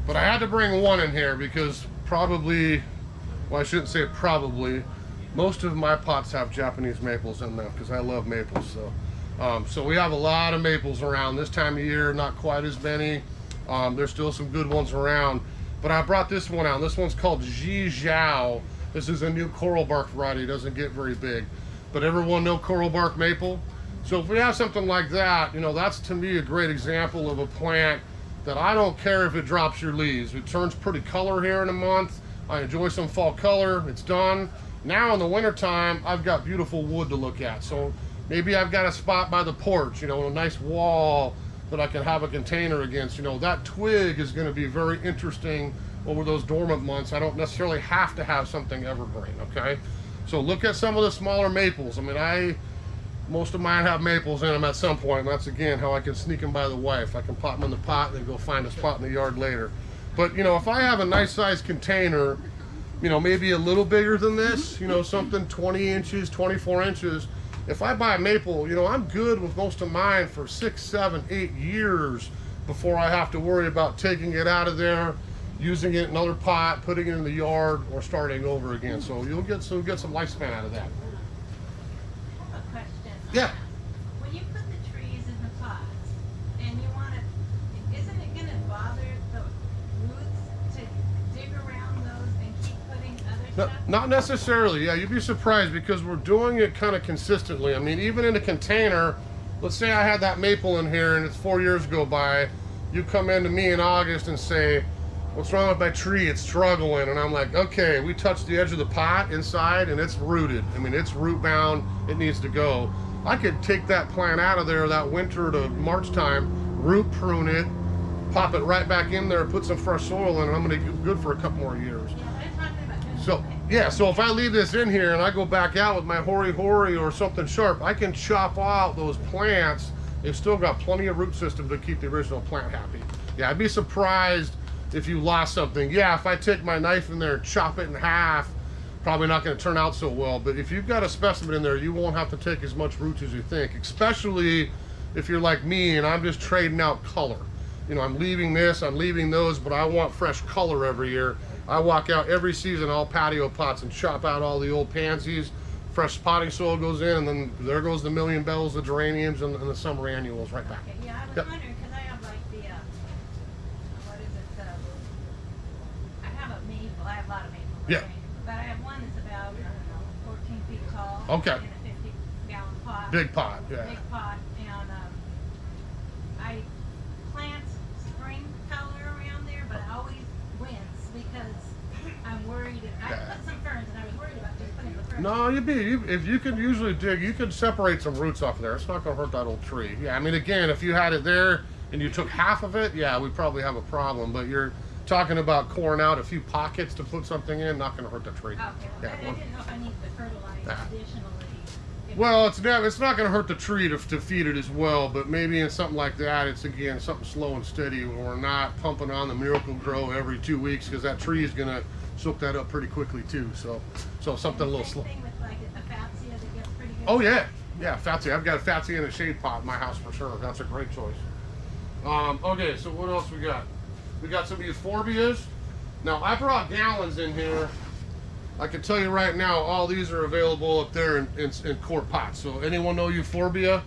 A: But I had to bring one in here because probably, well, I shouldn't say probably, most of my pots have Japanese maples in them because I love maples. So we have a lot of maples around this time of year, not quite as many. There's still some good ones around. But I brought this one out. This one's called Ji Zhao. This is a new coral bark variety. It doesn't get very big. But everyone know coral bark maple? So if we have something like that, you know, that's to me a great example of a plant that I don't care if it drops your leaves. It turns pretty color here in a month. I enjoy some fall color. It's done. Now in the wintertime, I've got beautiful wood to look at. So maybe I've got a spot by the porch, you know, a nice wall that I can have a container against. You know, that twig is going to be very interesting over those dormant months. I don't necessarily have to have something evergreen, okay? So look at some of the smaller maples. I mean, most of mine have maples in them at some point, and that's again how I can sneak them by the wife. I can pop them in the pot and then go find a spot in the yard later. But you know, if I have a nice sized container, you know, maybe a little bigger than this, you know, something 20 inches, 24 inches, if I buy a maple, you know, I'm good with most of mine for 6, 7, 8 years before I have to worry about taking it out of there, using it in another pot, putting it in the yard, or starting over again. So you'll get some lifespan out of that.
C: I have a question.
A: Yeah.
C: When you put the trees in the pots and you want to, isn't it going to bother the roots to dig around those and keep putting other stuff?
A: Not necessarily. Yeah, you'd be surprised because we're doing it kind of consistently. I mean, even in a container, let's say I had that maple in here and it's 4 years go by, you come into me in August and say, what's wrong with my tree? It's struggling. And I'm like, okay, we touched the edge of the pot inside and it's rooted. I mean, it's root bound. It needs to go. I could take that plant out of there that winter to March time, root prune it, pop it right back in there, put some fresh soil in it. I'm going to be good for a couple more years.
C: Yeah, I'm talking about doing
A: So, yeah, so if I leave this in here and I go back out with my hori-hori or something sharp, I can chop out those plants. They've still got plenty of root system to keep the original plant happy. Yeah, I'd be surprised if you lost something. Yeah, if I take my knife in there and chop it in half, probably not going to turn out so well. But if you've got a specimen in there, you won't have to take as much roots as you think, especially if you're like me and I'm just trading out color. You know, I'm leaving this, I'm leaving those, but I want fresh color every year. I walk out every season, all patio pots, and chop out all the old pansies. Fresh potting soil goes in, and then there goes the million bells, the geraniums, and the summer annuals right back.
C: Okay, yeah, I was
A: Yep.
C: wondering because I have like the, what is it? I have a maple. I have a lot of maples.
A: Yeah.
C: Okay, but I have one that's about, I don't know, 14 feet tall.
A: Okay.
C: In a 50-gallon pot.
A: Big pot, yeah.
C: Big pot, and I plant spring color around there, but I always wince because I'm worried. I put some ferns, and I was worried about just putting the ferns.
A: No, if you can usually dig, you can separate some roots off of there. It's not going to hurt that old tree. Yeah, I mean, again, if you had it there and you took half of it, yeah, we probably have a problem. But you're talking about coring out a few pockets to put something in, not going to hurt the tree.
C: Okay, well,
A: Yeah,
C: I
A: well-
C: didn't know if I needed to fertilize additionally.
A: Well, it's not going to hurt the tree to feed it as well, but maybe in something like that, it's again something slow and steady where we're not pumping on the Miracle Grow every 2 weeks because that tree is going to soak that up pretty quickly too. So something a little slow.
C: Same thing with like a Fatsia that gets pretty good.
A: Oh yeah, Fatsia. I've got a Fatsia in a shade pot in my house for sure. That's a great choice. Okay, so what else we got? We got some Euphorbias. Now I brought gallons in here. I can tell you right now, all these are available up there in quart pots. So anyone know Euphorbia?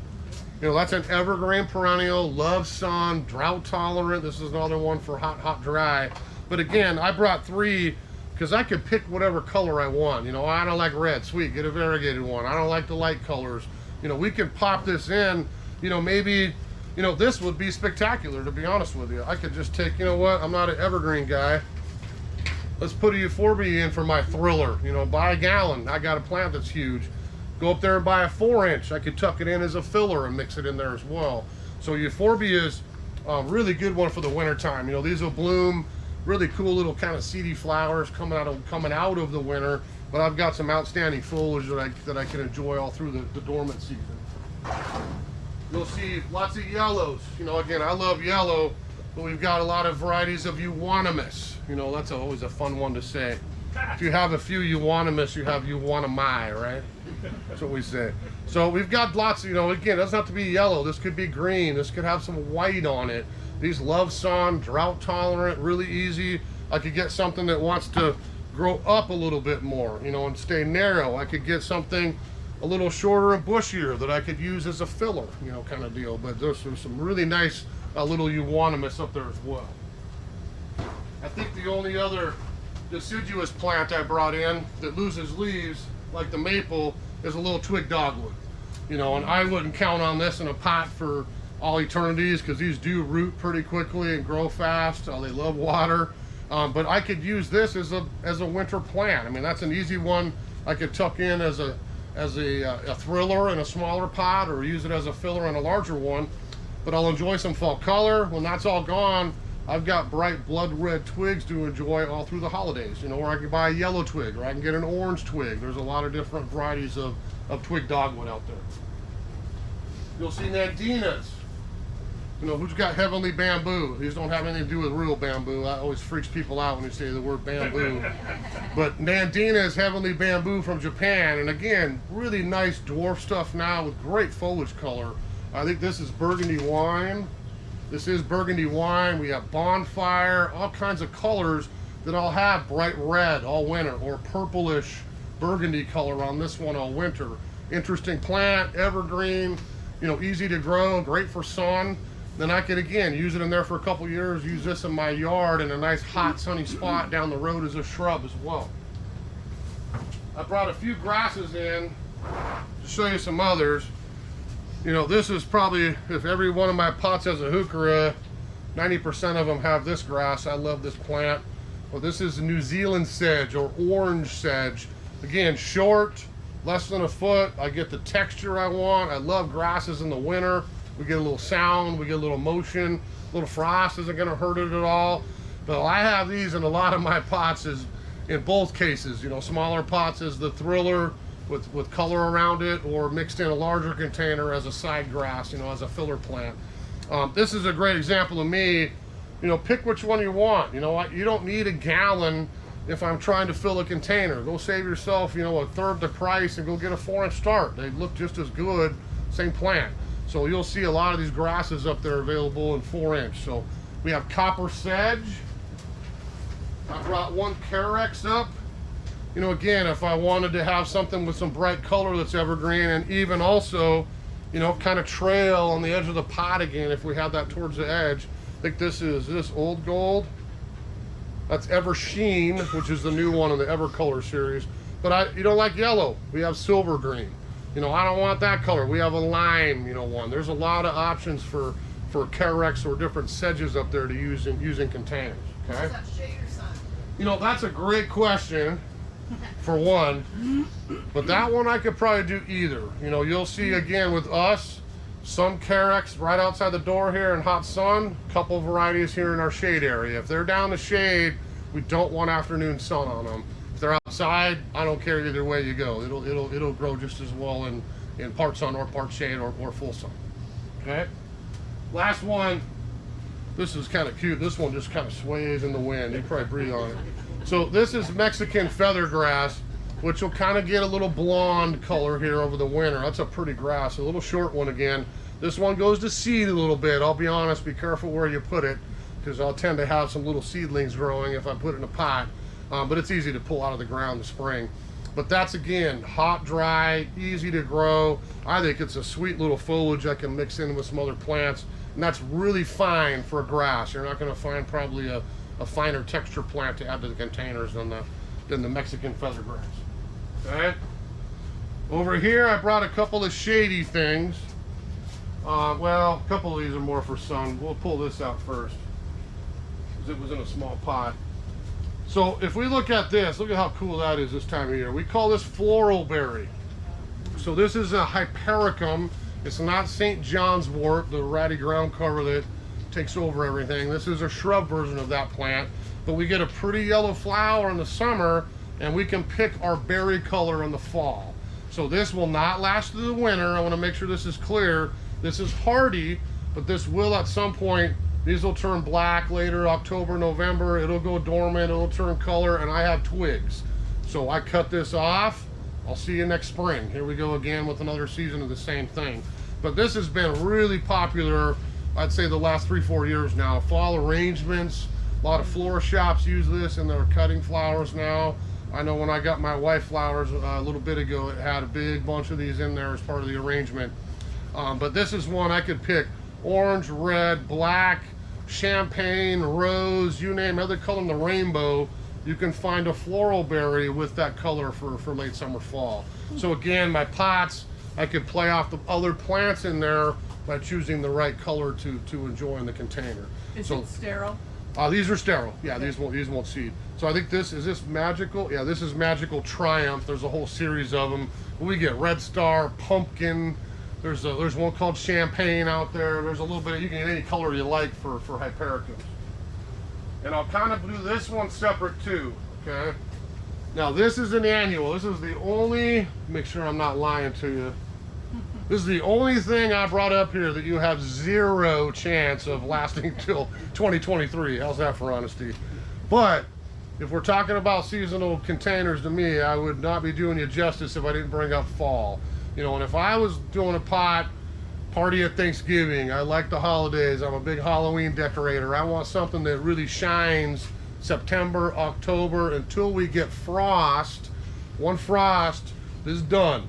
A: You know, that's an evergreen perennial, loves sun, drought tolerant. This is another one for hot, dry. But again, I brought 3 because I could pick whatever color I want. You know, I don't like red, sweet, get a variegated one. I don't like the light colors. You know, we can pop this in, you know, maybe, you know, this would be spectacular, to be honest with you. I could just take, you know what, I'm not an evergreen guy. Let's put a Euphorbia in for my thriller. You know, buy a gallon. I got a plant that's huge. Go up there and buy a 4-inch. I could tuck it in as a filler and mix it in there as well. So Euphorbia is a really good one for the winter time. You know, these will bloom. Really cool little kind of seedy flowers coming out of the winter. But I've got some outstanding foliage that I can enjoy all through the dormant season. You'll see lots of yellows. You know, again, I love yellow, but we've got a lot of varieties of euonymus. You know, that's always a fun one to say. If you have a few euonymus, you have euonymi, right? That's what we say. So we've got lots, you know, again, it doesn't have to be yellow. This could be green. This could have some white on it. These love sun, drought tolerant, really easy. I could get something that wants to grow up a little bit more, you know, and stay narrow. I could get something a little shorter and bushier that I could use as a filler, you know, kind of deal. But there's some really nice little euonymus up there as well. I think the only other deciduous plant I brought in that loses leaves, like the maple, is a little twig dogwood. You know, and I wouldn't count on this in a pot for all eternities because these do root pretty quickly and grow fast. They love water. But I could use this as a winter plant. I mean, that's an easy one. I could tuck in as a thriller in a smaller pot, or use it as a filler in a larger one. But I'll enjoy some fall color. When that's all gone, I've got bright blood red twigs to enjoy all through the holidays, you know, or I can buy a yellow twig, or I can get an orange twig. There's a lot of different varieties of twig dogwood out there. You'll see Nandinas. You know, who's got heavenly bamboo? These don't have anything to do with real bamboo. That always freaks people out when you say the word bamboo. But Nandina is heavenly bamboo from Japan. And again, really nice dwarf stuff now with great foliage color. I think this is burgundy wine. This is burgundy wine. We have bonfire, all kinds of colors that all have bright red all winter, or purplish burgundy color on this one all winter. Interesting plant, evergreen, you know, easy to grow, great for sun. Then I could, again, use it in there for a couple years, use this in my yard in a nice hot sunny spot down the road as a shrub as well. I brought a few grasses in to show you some others. You know, this is probably, if every one of my pots has a heuchera, 90% of them have this grass. I love this plant. Well, this is New Zealand sedge, or orange sedge. Again, short, less than a foot. I get the texture I want. I love grasses in the winter. We get a little sound, we get a little motion, a little frost isn't gonna hurt it at all. But I have these in a lot of my pots is in both cases, you know, smaller pots as the thriller with color around it, or mixed in a larger container as a side grass, you know, as a filler plant. This is a great example of me, you know, pick which one you want. You know, you don't need a gallon if I'm trying to fill a container. Go save yourself, you know, a third the price and go get a 4-inch start. They look just as good, same plant. So you'll see a lot of these grasses up there available in 4-inch. So we have copper sedge. I brought one Carex up. You know, again, if I wanted to have something with some bright color that's evergreen, and even also, you know, kind of trail on the edge of the pot again, if we have that towards the edge. I think this is Old Gold. That's Ever Sheen, which is the new one in the Evercolor series. But you don't like yellow. We have silver green. You know, I don't want that color. We have a lime, you know, one. There's a lot of options for Carex or different sedges up there to use in containers. Okay.
B: Is that shade or sun?
A: You know, that's a great question. For one, but that one I could probably do either. You know, you'll see again with us some Carex right outside the door here in hot sun, a couple varieties here in our shade area. If they're down the shade, we don't want afternoon sun on them. If they're outside, I don't care either way you go. It'll grow just as well in part sun or part shade or full sun. Okay. Last one. This is kind of cute. This one just kind of sways in the wind. You probably breathe on it. So this is Mexican feather grass, which will kind of get a little blonde color here over the winter. That's a pretty grass, a little short one again. This one goes to seed a little bit. I'll be honest, be careful where you put it, because I'll tend to have some little seedlings growing if I put it in a pot. But it's easy to pull out of the ground in the spring. But that's, again, hot, dry, easy to grow. I think it's a sweet little foliage I can mix in with some other plants. And that's really fine for a grass. You're not going to find probably a finer texture plant to add to the containers than the Mexican feather grass. Okay. Over here, I brought a couple of shady things. Well, a couple of these are more for sun. We'll pull this out first, because it was in a small pot. So if we look at this, look at how cool that is this time of year. We call this Floral Berry. So this is a Hypericum. It's not St. John's wort, the ratty ground cover that takes over everything. This is a shrub version of that plant, but we get a pretty yellow flower in the summer, and we can pick our berry color in the fall. So this will not last through the winter. I want to make sure this is clear. This is hardy, but this will at some point, these will turn black later, October, November. It'll go dormant, it'll turn color, and I have twigs. So I cut this off. I'll see you next spring. Here we go again with another season of the same thing. But this has been really popular, I'd say the last 3-4 years now. Fall arrangements, a lot of florist shops use this in their cutting flowers now. I know when I got my white flowers a little bit ago, it had a big bunch of these in there as part of the arrangement. But this is one I could pick orange, red, black, champagne, rose, you name other color in the rainbow. You can find a floral berry with that color for late summer, fall. So again, my pots, I could play off the other plants in there by choosing the right color to enjoy in the container.
D: Is it sterile?
A: These are sterile. Yeah, these won't seed. So I think is this magical? Yeah, this is Magical Triumph. There's a whole series of them. We get Red Star, Pumpkin. There's one called Champagne out there. There's a little bit. You can get any color you like for Hypericums. And I'll kind of do this one separate too, okay? Now this is an annual. This is the only, make sure I'm not lying to you. This is the only thing I brought up here that you have 0 chance of lasting till 2023. How's that for honesty? But if we're talking about seasonal containers, to me, I would not be doing you justice if I didn't bring up fall. You know, and if I was doing a pot party at Thanksgiving, I like the holidays, I'm a big Halloween decorator, I want something that really shines September, October, until we get frost. One frost is done.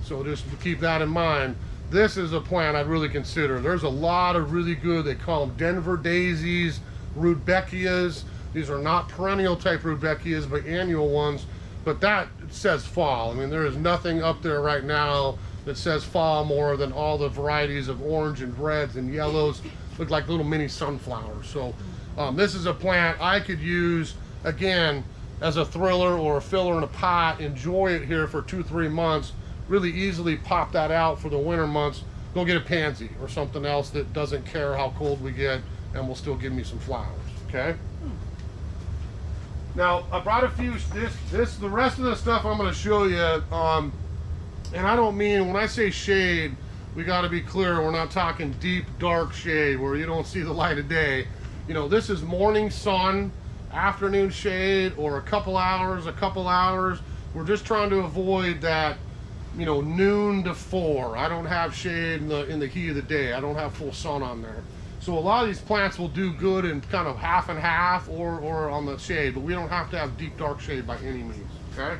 A: So just keep that in mind. This is a plant I'd really consider. There's a lot of really good, they call them Denver Daisies, Rudbeckias. These are not perennial type Rudbeckias, but annual ones. But that says fall. I mean, there is nothing up there right now that says fall more than all the varieties of orange and reds and yellows. Look like little mini sunflowers. So this is a plant I could use, again, as a thriller or a filler in a pot, enjoy it here for 2-3 months, really easily pop that out for the winter months, go get a pansy or something else that doesn't care how cold we get and will still give me some flowers, okay? Now, I brought a few, the rest of the stuff I'm gonna show you, and I don't mean, when I say shade, we gotta be clear, we're not talking deep, dark shade where you don't see the light of day. You know, this is morning sun, afternoon shade, or a couple hours. We're just trying to avoid that, you know, noon to 4. I don't have shade in the heat of the day. I don't have full sun on there. So a lot of these plants will do good in kind of half and half or on the shade, but we don't have to have deep dark shade by any means, okay?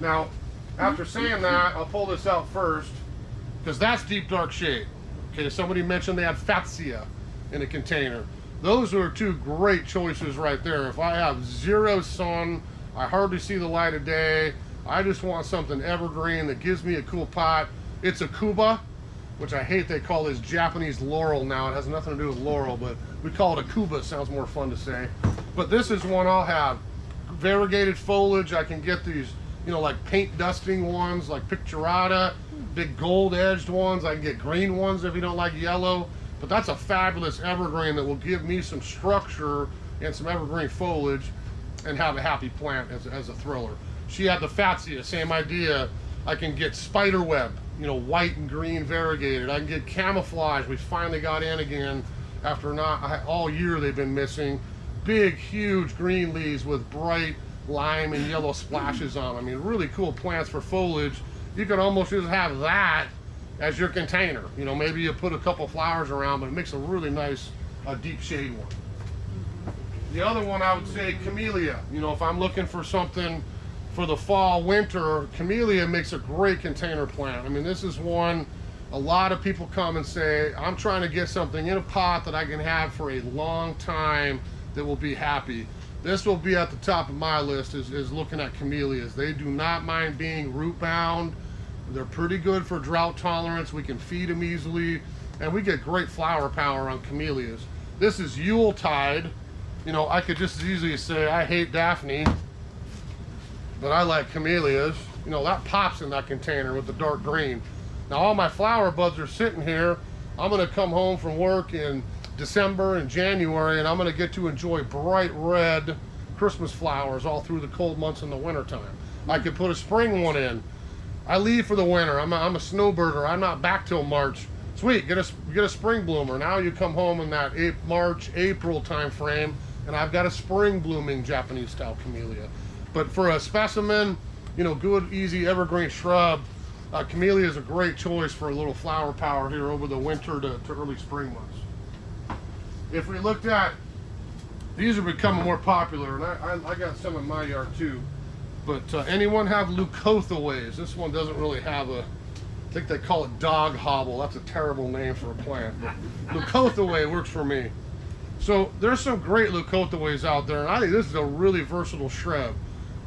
A: Now, after saying that, I'll pull this out first, because that's deep dark shade. Okay, somebody mentioned they had Fatsia in a container. Those are 2 great choices right there. If I have 0 sun, I hardly see the light of day, I just want something evergreen that gives me a cool pot. It's a Cuba, which I hate they call this Japanese laurel now. It has nothing to do with laurel, but we call it a Cuba. It sounds more fun to say. But this is one I'll have. Variegated foliage. I can get these, you know, like paint dusting ones, like picturata, big gold edged ones. I can get green ones if you don't like yellow. But that's a fabulous evergreen that will give me some structure and some evergreen foliage and have a happy plant as a thriller. She had the Fatsia, same idea. I can get spiderweb, you know, white and green variegated. I can get camouflage. We finally got in again after not all year they've been missing. Big, huge green leaves with bright lime and yellow splashes on them. I mean, really cool plants for foliage. You can almost just have that as your container. You know, maybe you put a couple flowers around, but it makes a really nice deep shade one. The other one I would say Camellia. You know, if I'm looking for something for the fall, winter, Camellia makes a great container plant. I mean, this is one, a lot of people come and say, I'm trying to get something in a pot that I can have for a long time that will be happy. This will be at the top of my list is looking at Camellias. They do not mind being root bound. They're pretty good for drought tolerance. We can feed them easily, and we get great flower power on Camellias. This is Yuletide. You know, I could just as easily say, I hate Daphne, but I like Camellias. You know, that pops in that container with the dark green. Now all my flower buds are sitting here. I'm gonna come home from work in December and January, and I'm gonna get to enjoy bright red Christmas flowers all through the cold months in the wintertime. I could put a spring one in. I leave for the winter. I'm a snowbirder. I'm not back till March. Sweet, get a spring bloomer. Now you come home in that March, April time frame, and I've got a spring blooming Japanese style camellia. But for a specimen, you know, good, easy evergreen shrub, camellia is a great choice for a little flower power here over the winter to early spring months. If we looked at, these are becoming more popular, and I got some in my yard too. But anyone have leucothoways? This one doesn't really have a, I think they call it dog hobble. That's a terrible name for a plant. But leucothoway works for me. So there's some great leucothoways out there, and I think this is a really versatile shrub.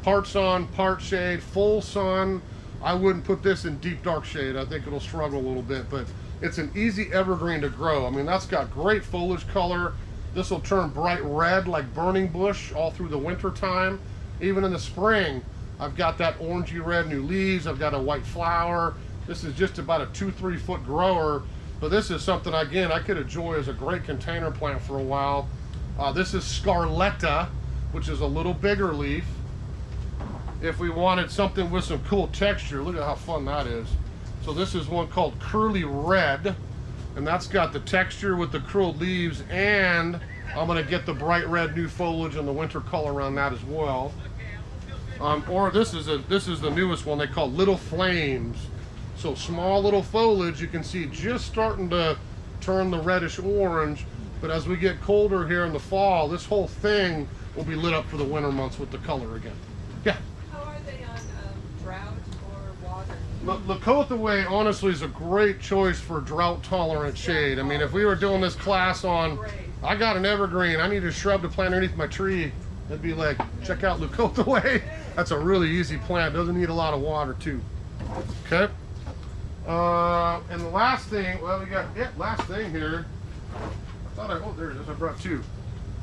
A: Part sun, part shade, full sun. I wouldn't put this in deep dark shade. I think it'll struggle a little bit, but it's an easy evergreen to grow. I mean, that's got great foliage color. This will turn bright red like burning bush all through the winter time. Even in the spring, I've got that orangey red new leaves. I've got a white flower. This is just about a 2-3 foot grower, but this is something, again, I could enjoy as a great container plant for a while. This is Scarletta, which is a little bigger leaf. If we wanted something with some cool texture, look at how fun that is. So this is one called Curly Red, and that's got the texture with the curled leaves, and I'm gonna get the bright red new foliage and the winter color on that as well. Or this is the newest one they call Little Flames. So small little foliage, you can see just starting to turn the reddish orange, but as we get colder here in the fall, this whole thing will be lit up for the winter months with the color again. Yeah.
D: How are they on drought or water?
A: Lakotha honestly is a great choice for drought tolerant shade. I mean, if we were doing this class on, I got an evergreen, I need a shrub to plant underneath my tree, it'd be like, check out Lakotha. That's a really easy plant, doesn't need a lot of water too. Okay. And the last thing, well, we got, last thing here. Oh, there it is, I brought two.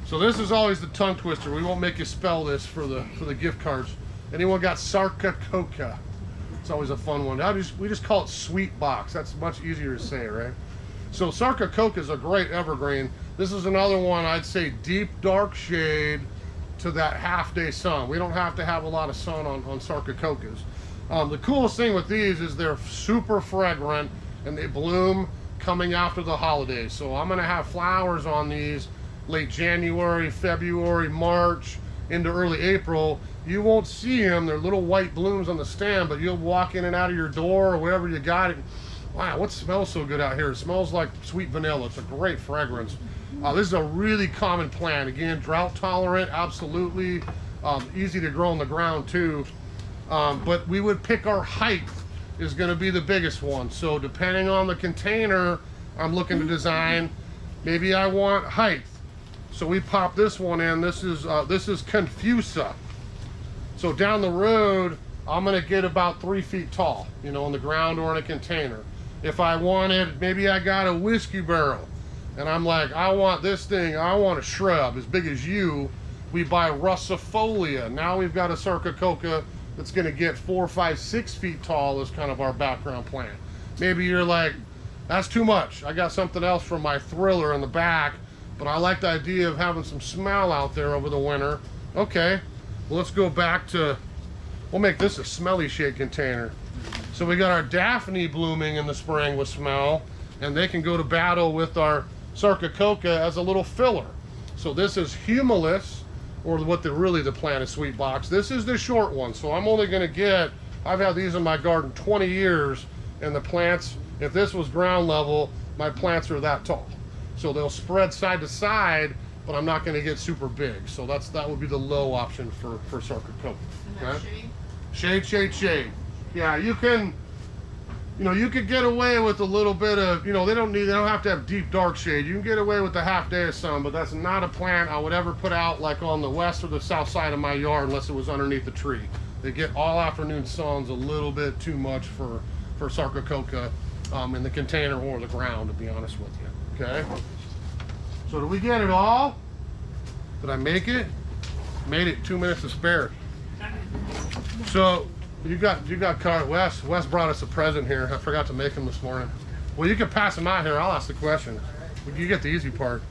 A: So this is always the tongue twister. We won't make you spell this for the gift cards. Anyone got Sarca Coca? It's always a fun one. We just call it Sweet Box. That's much easier to say, right? So Sarca Coca is a great evergreen. This is another one, I'd say deep dark shade to that half-day sun. We don't have to have a lot of sun on Sarca Cocas. The coolest thing with these is they're super fragrant and they bloom coming after the holidays. So I'm gonna have flowers on these late January, February, March, into early April. You won't see them, they're little white blooms on the stem, but you'll walk in and out of your door or wherever you got it. Wow, what smells so good out here? It smells like sweet vanilla. It's a great fragrance. This is a really common plant. Again, drought tolerant, absolutely. Easy to grow on the ground too. But we would pick our height is gonna be the biggest one. So depending on the container I'm looking to design, maybe I want height. So we pop this one in. This is Confusa. So down the road, I'm gonna get about 3 feet tall, you know, on the ground or in a container. If I wanted, maybe I got a whiskey barrel and I'm like, I want this thing, I want a shrub as big as you. We buy russifolia. Now we've got a Sarca Coca that's gonna get 4, 5, 6 feet tall as kind of our background plant. Maybe you're like, that's too much. I got something else from my thriller in the back, but I like the idea of having some smell out there over the winter. Okay, well, let's go back to, we'll make this a smelly shade container. So we got our Daphne blooming in the spring with smell, and they can go to battle with our Sarca Coca as a little filler. So this is Humulus, or what the plant is Sweet Box. This is the short one, so I'm only gonna get, I've had these in my garden 20 years, and the plants, if this was ground level, my plants are that tall. So they'll spread side to side, but I'm not gonna get super big. So that would be the low option for Sarca Coca. Okay? Shade. Yeah, you can, you could get away with a little bit of, they don't have to have deep dark shade. You can get away with a half day of sun, but that's not a plant I would ever put out like on the west or the south side of my yard unless it was underneath the tree. They get all afternoon sun's a little bit too much for Sarca Coca in the container or the ground, to be honest with you. Okay? So did we get it all? Did I make it? Made it, 2 minutes to spare. So you got card. Wes brought us a present here. I forgot to make him this morning. Well, you can pass him out here. I'll ask the question. You get the easy part.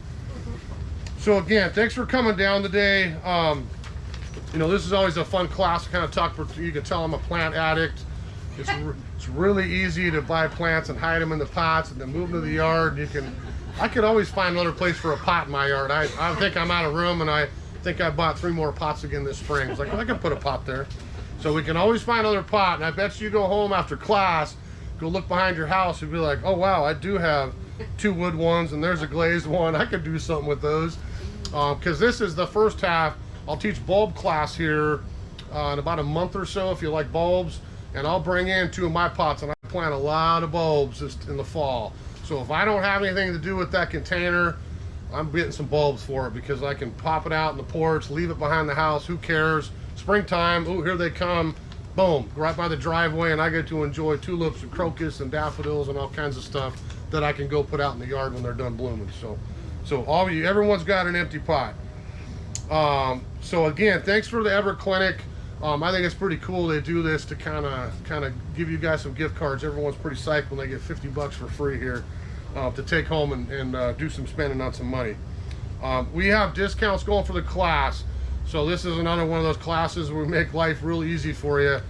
A: So again, thanks for coming down today. This is always a fun class to kind of talk. You can tell I'm a plant addict. It's really easy to buy plants and hide them in the pots and then move them to the yard. I could always find another place for a pot in my yard. I think I'm out of room, and I think I bought 3 more pots again this spring. It's like, well, I can put a pot there. So we can always find another pot, and I bet you go home after class, go look behind your house, and be like, oh wow, I do have 2 wood ones, and there's a glazed one. I could do something with those. Because this is the first half. I'll teach bulb class here in about a month or so if you like bulbs, and I'll bring in 2 of my pots, and I plant a lot of bulbs just in the fall. So if I don't have anything to do with that container, I'm getting some bulbs for it because I can pop it out in the porch, leave it behind the house, who cares? Springtime, oh, here they come, boom, right by the driveway, and I get to enjoy tulips and crocus and daffodils and all kinds of stuff that I can go put out in the yard when they're done blooming. So all of you, everyone's got an empty pot. So again, thanks for the Ever Clinic. I think it's pretty cool they do this to kind of give you guys some gift cards. Everyone's pretty psyched when they get $50 for free here to take home and do some spending on some money. We have discounts going for the class. So this is another one of those classes where we make life real easy for you.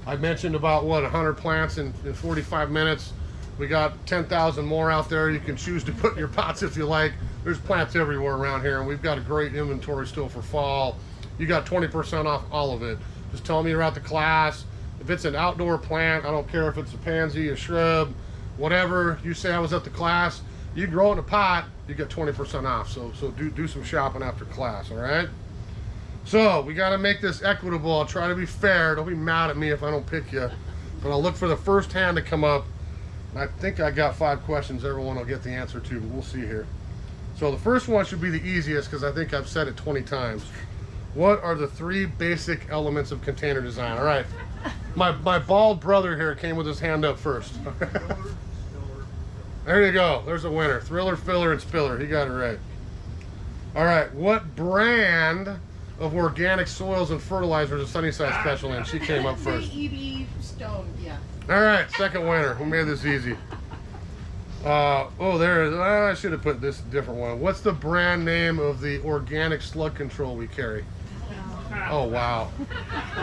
A: I mentioned about, what, 100 plants in 45 minutes. We got 10,000 more out there. You can choose to put in your pots if you like. There's plants everywhere around here, and we've got a great inventory still for fall. You got 20% off all of it. Just tell me you're at the class. If it's an outdoor plant, I don't care if it's a pansy, a shrub, whatever, you say I was at the class, you grow it in a pot, you get 20% off. So do some shopping after class, all right? So we got to make this equitable. I'll try to be fair. Don't be mad at me if I don't pick you. But I'll look for the first hand to come up. I think I got 5 questions everyone will get the answer to, but we'll see here. So the first one should be the easiest because I think I've said it 20 times. What are the 3 basic elements of container design? All right. My bald brother here came with his hand up first. There you go. There's a winner. Thriller, filler, and spiller. He got it right. All right. What brand of organic soils and fertilizers is Sunnyside special in? She came up first.
E: E.B. Stone, yeah.
A: All right. Second winner. Who made this easy? Oh, there is. I should have put this different one. What's the brand name of the organic slug control we carry? Oh, wow.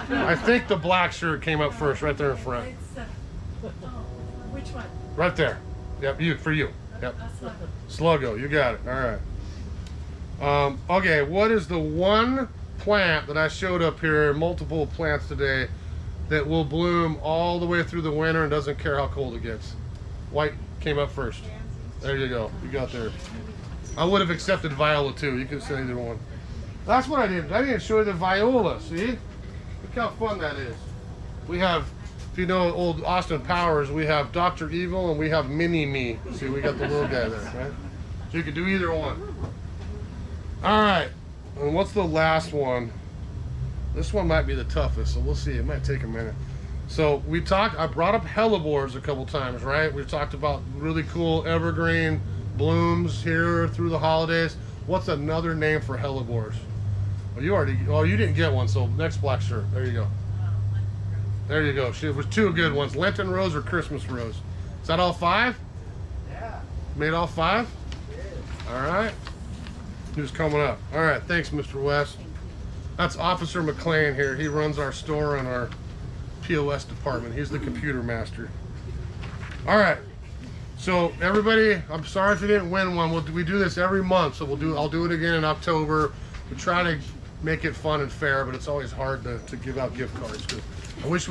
A: I think the black shirt came up first, right there in front.
B: It's, which one?
A: Right there. Yep, for you. Yep. Sluggo, you got it. All right. Okay, what is the one plant that I showed up here, multiple plants today, that will bloom all the way through the winter and doesn't care how cold it gets? White came up first. There you go. You got there. I would have accepted viola too. You could say either one. That's what I did. I didn't show you the viola. See? Look how fun that is. We have, if you know old Austin Powers, we have Dr. Evil and we have Mini-Me. See, we got the little guy there, right? So you can do either one. All right. And what's the last one? This one might be the toughest, so we'll see. It might take a minute. So I brought up hellebores a couple times, right? We've talked about really cool evergreen blooms here through the holidays. What's another name for hellebores? Well, you didn't get one, so next black shirt. There you go. There you go. It was 2 good ones. Lenten rose or Christmas rose. Is that all 5?
E: Yeah.
A: Made all 5?
E: Yeah.
A: All right. Who's coming up? All right. Thanks, Mr. West. That's Officer McLean here. He runs our store and our POS department. He's the computer master. All right. So everybody, I'm sorry if you didn't win one. We do this every month, so I'll do it again in October. We try to make it fun and fair, but it's always hard to give out gift cards. Cause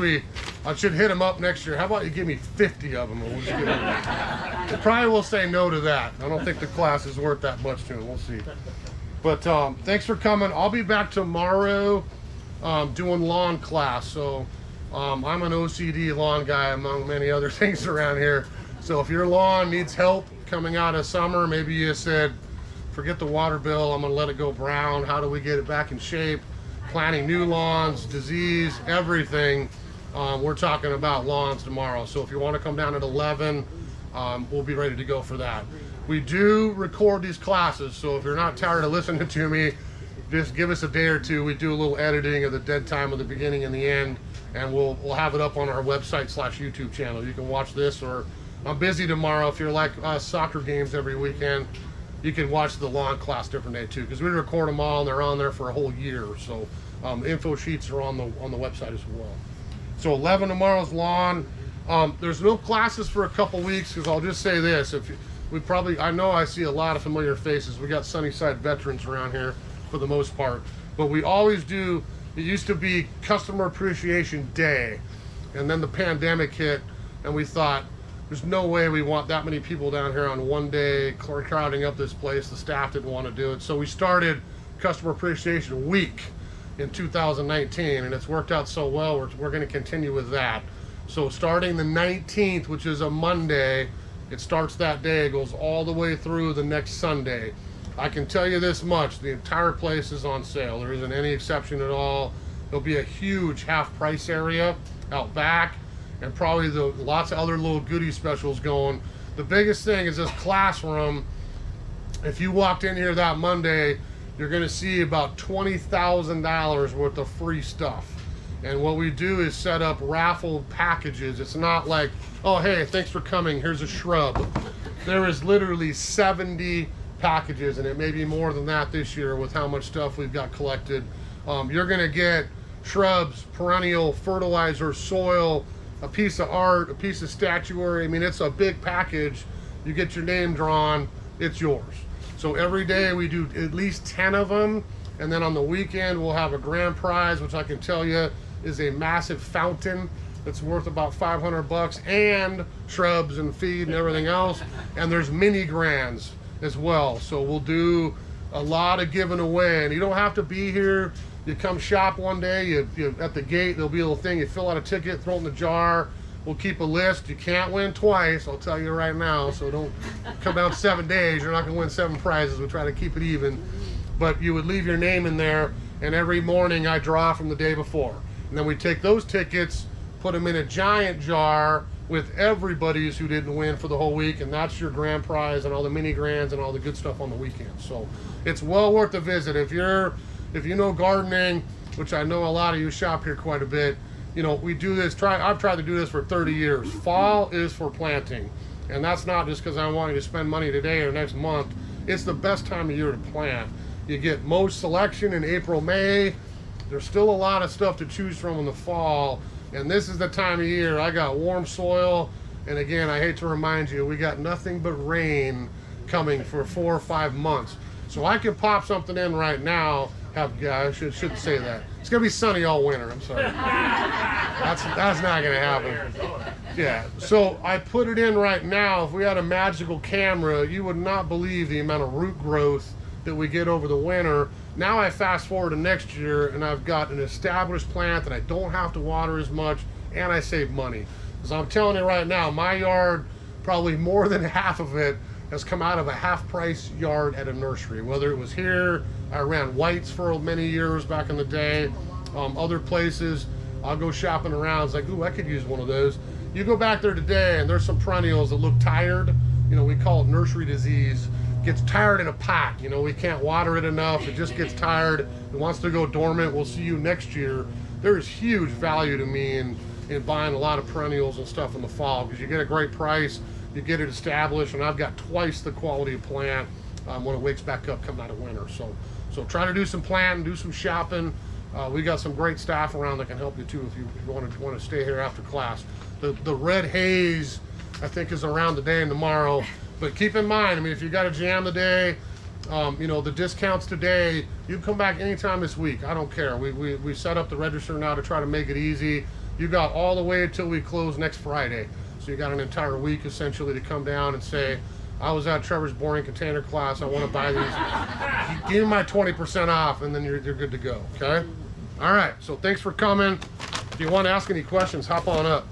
A: I should hit them up next year. How about you give me 50 of them and we'll just get them. I probably will say no to that. I don't think the class is worth that much to them. We'll see. But thanks for coming. I'll be back tomorrow doing lawn class. So I'm an OCD lawn guy among many other things around here. So if your lawn needs help coming out of summer, maybe you said, forget the water bill, I'm gonna let it go brown. How do we get it back in shape? Planting new lawns, disease, everything. We're talking about lawns tomorrow. So if you wanna come down at 11, we'll be ready to go for that. We do record these classes, so if you're not tired of listening to me, just give us a day or two. We do a little editing of the dead time of the beginning and the end, and we'll have it up on our website / YouTube channel. You can watch this, or I'm busy tomorrow. If you're like soccer games every weekend, you can watch the lawn class different day too, because we record them all and they're on there for a whole year. So the info sheets are on the website as well. So 11 tomorrow's lawn. There's no classes for a couple weeks, because I'll just say this: I know I see a lot of familiar faces. We got Sunnyside veterans around here for the most part, but we always do. It used to be Customer Appreciation Day, and then the pandemic hit, and we thought, there's no way we want that many people down here on one day crowding up this place. The staff didn't want to do it. So we started Customer Appreciation Week in 2019, and it's worked out so well. We're going to continue with that. So starting the 19th, which is a Monday, it starts that day, goes all the way through the next Sunday. I can tell you this much: the entire place is on sale. There isn't any exception at all. There'll be a huge half price area out back, and probably lots of other little goodie specials going. The biggest thing is this classroom. If you walked in here that Monday, you're going to see about $20,000 worth of free stuff. And what we do is set up raffle packages. It's not like, oh, hey, thanks for coming, here's a shrub. There is literally 70 packages, and it may be more than that this year with how much stuff we've got collected. You're gonna get shrubs, perennial, fertilizer, soil, a piece of art, a piece of statuary. I mean, it's a big package. You get your name drawn, it's yours. So every day we do at least 10 of them, and then on the weekend we'll have a grand prize, which I can tell you is a massive fountain that's worth about 500 bucks, and shrubs and feed and everything else. And there's mini grands as well. So we'll do a lot of giving away, and you don't have to be here. You come shop one day, you at the gate, there'll be a little thing, you fill out a ticket, throw it in the jar. We'll keep a list. You can't win twice, I'll tell you right now, so don't come down 7 days. You're not gonna win 7 prizes. We try to keep it even. But you would leave your name in there, and every morning I draw from the day before. And then we take those tickets, put them in a giant jar with everybody's who didn't win for the whole week, and that's your grand prize and all the mini grands and all the good stuff on the weekend. So it's well worth a visit. If you know gardening, which I know a lot of you shop here quite a bit, you know, we do this, I've tried to do this for 30 years. Fall is for planting. And that's not just because I want you to spend money today or next month. It's the best time of year to plant. You get most selection in April, May. There's still a lot of stuff to choose from in the fall. And this is the time of year. I got warm soil. And again, I hate to remind you, we got nothing but rain coming for 4 or 5 months. So I can pop something in right now. I shouldn't say that. It's gonna be sunny all winter. I'm sorry. That's not gonna happen. Yeah. So I put it in right now. If we had a magical camera, you would not believe the amount of root growth that we get over the winter. Now I fast forward to next year, and I've got an established plant that I don't have to water as much, and I save money. Because I'm telling you right now, my yard, probably more than half of it has come out of a half-price yard at a nursery. Whether it was here, I ran whites for many years back in the day. Other places, I'll go shopping around. It's like, ooh, I could use one of those. You go back there today, and there's some perennials that look tired. You know, we call it nursery disease. Gets tired in a pot. You know, we can't water it enough. It just gets tired. It wants to go dormant. We'll see you next year. There's huge value to me in buying a lot of perennials and stuff in the fall, because you get a great price. You get it established, and I've got twice the quality of plant when it wakes back up coming out of winter. So try to do some planting, do some shopping. We got some great staff around that can help you too if you want to stay here after class. The red haze, I think, is around today and tomorrow. But keep in mind, I mean, if you got a jam today, you know, the discounts today, you can come back anytime this week. I don't care. We set up the register now to try to make it easy. You got all the way until we close next Friday. So you got an entire week essentially to come down and say, I was at Trevor's boring container class, I want to buy these. Give me my 20% off, and then you're good to go, okay? All right, so thanks for coming. If you want to ask any questions, hop on up.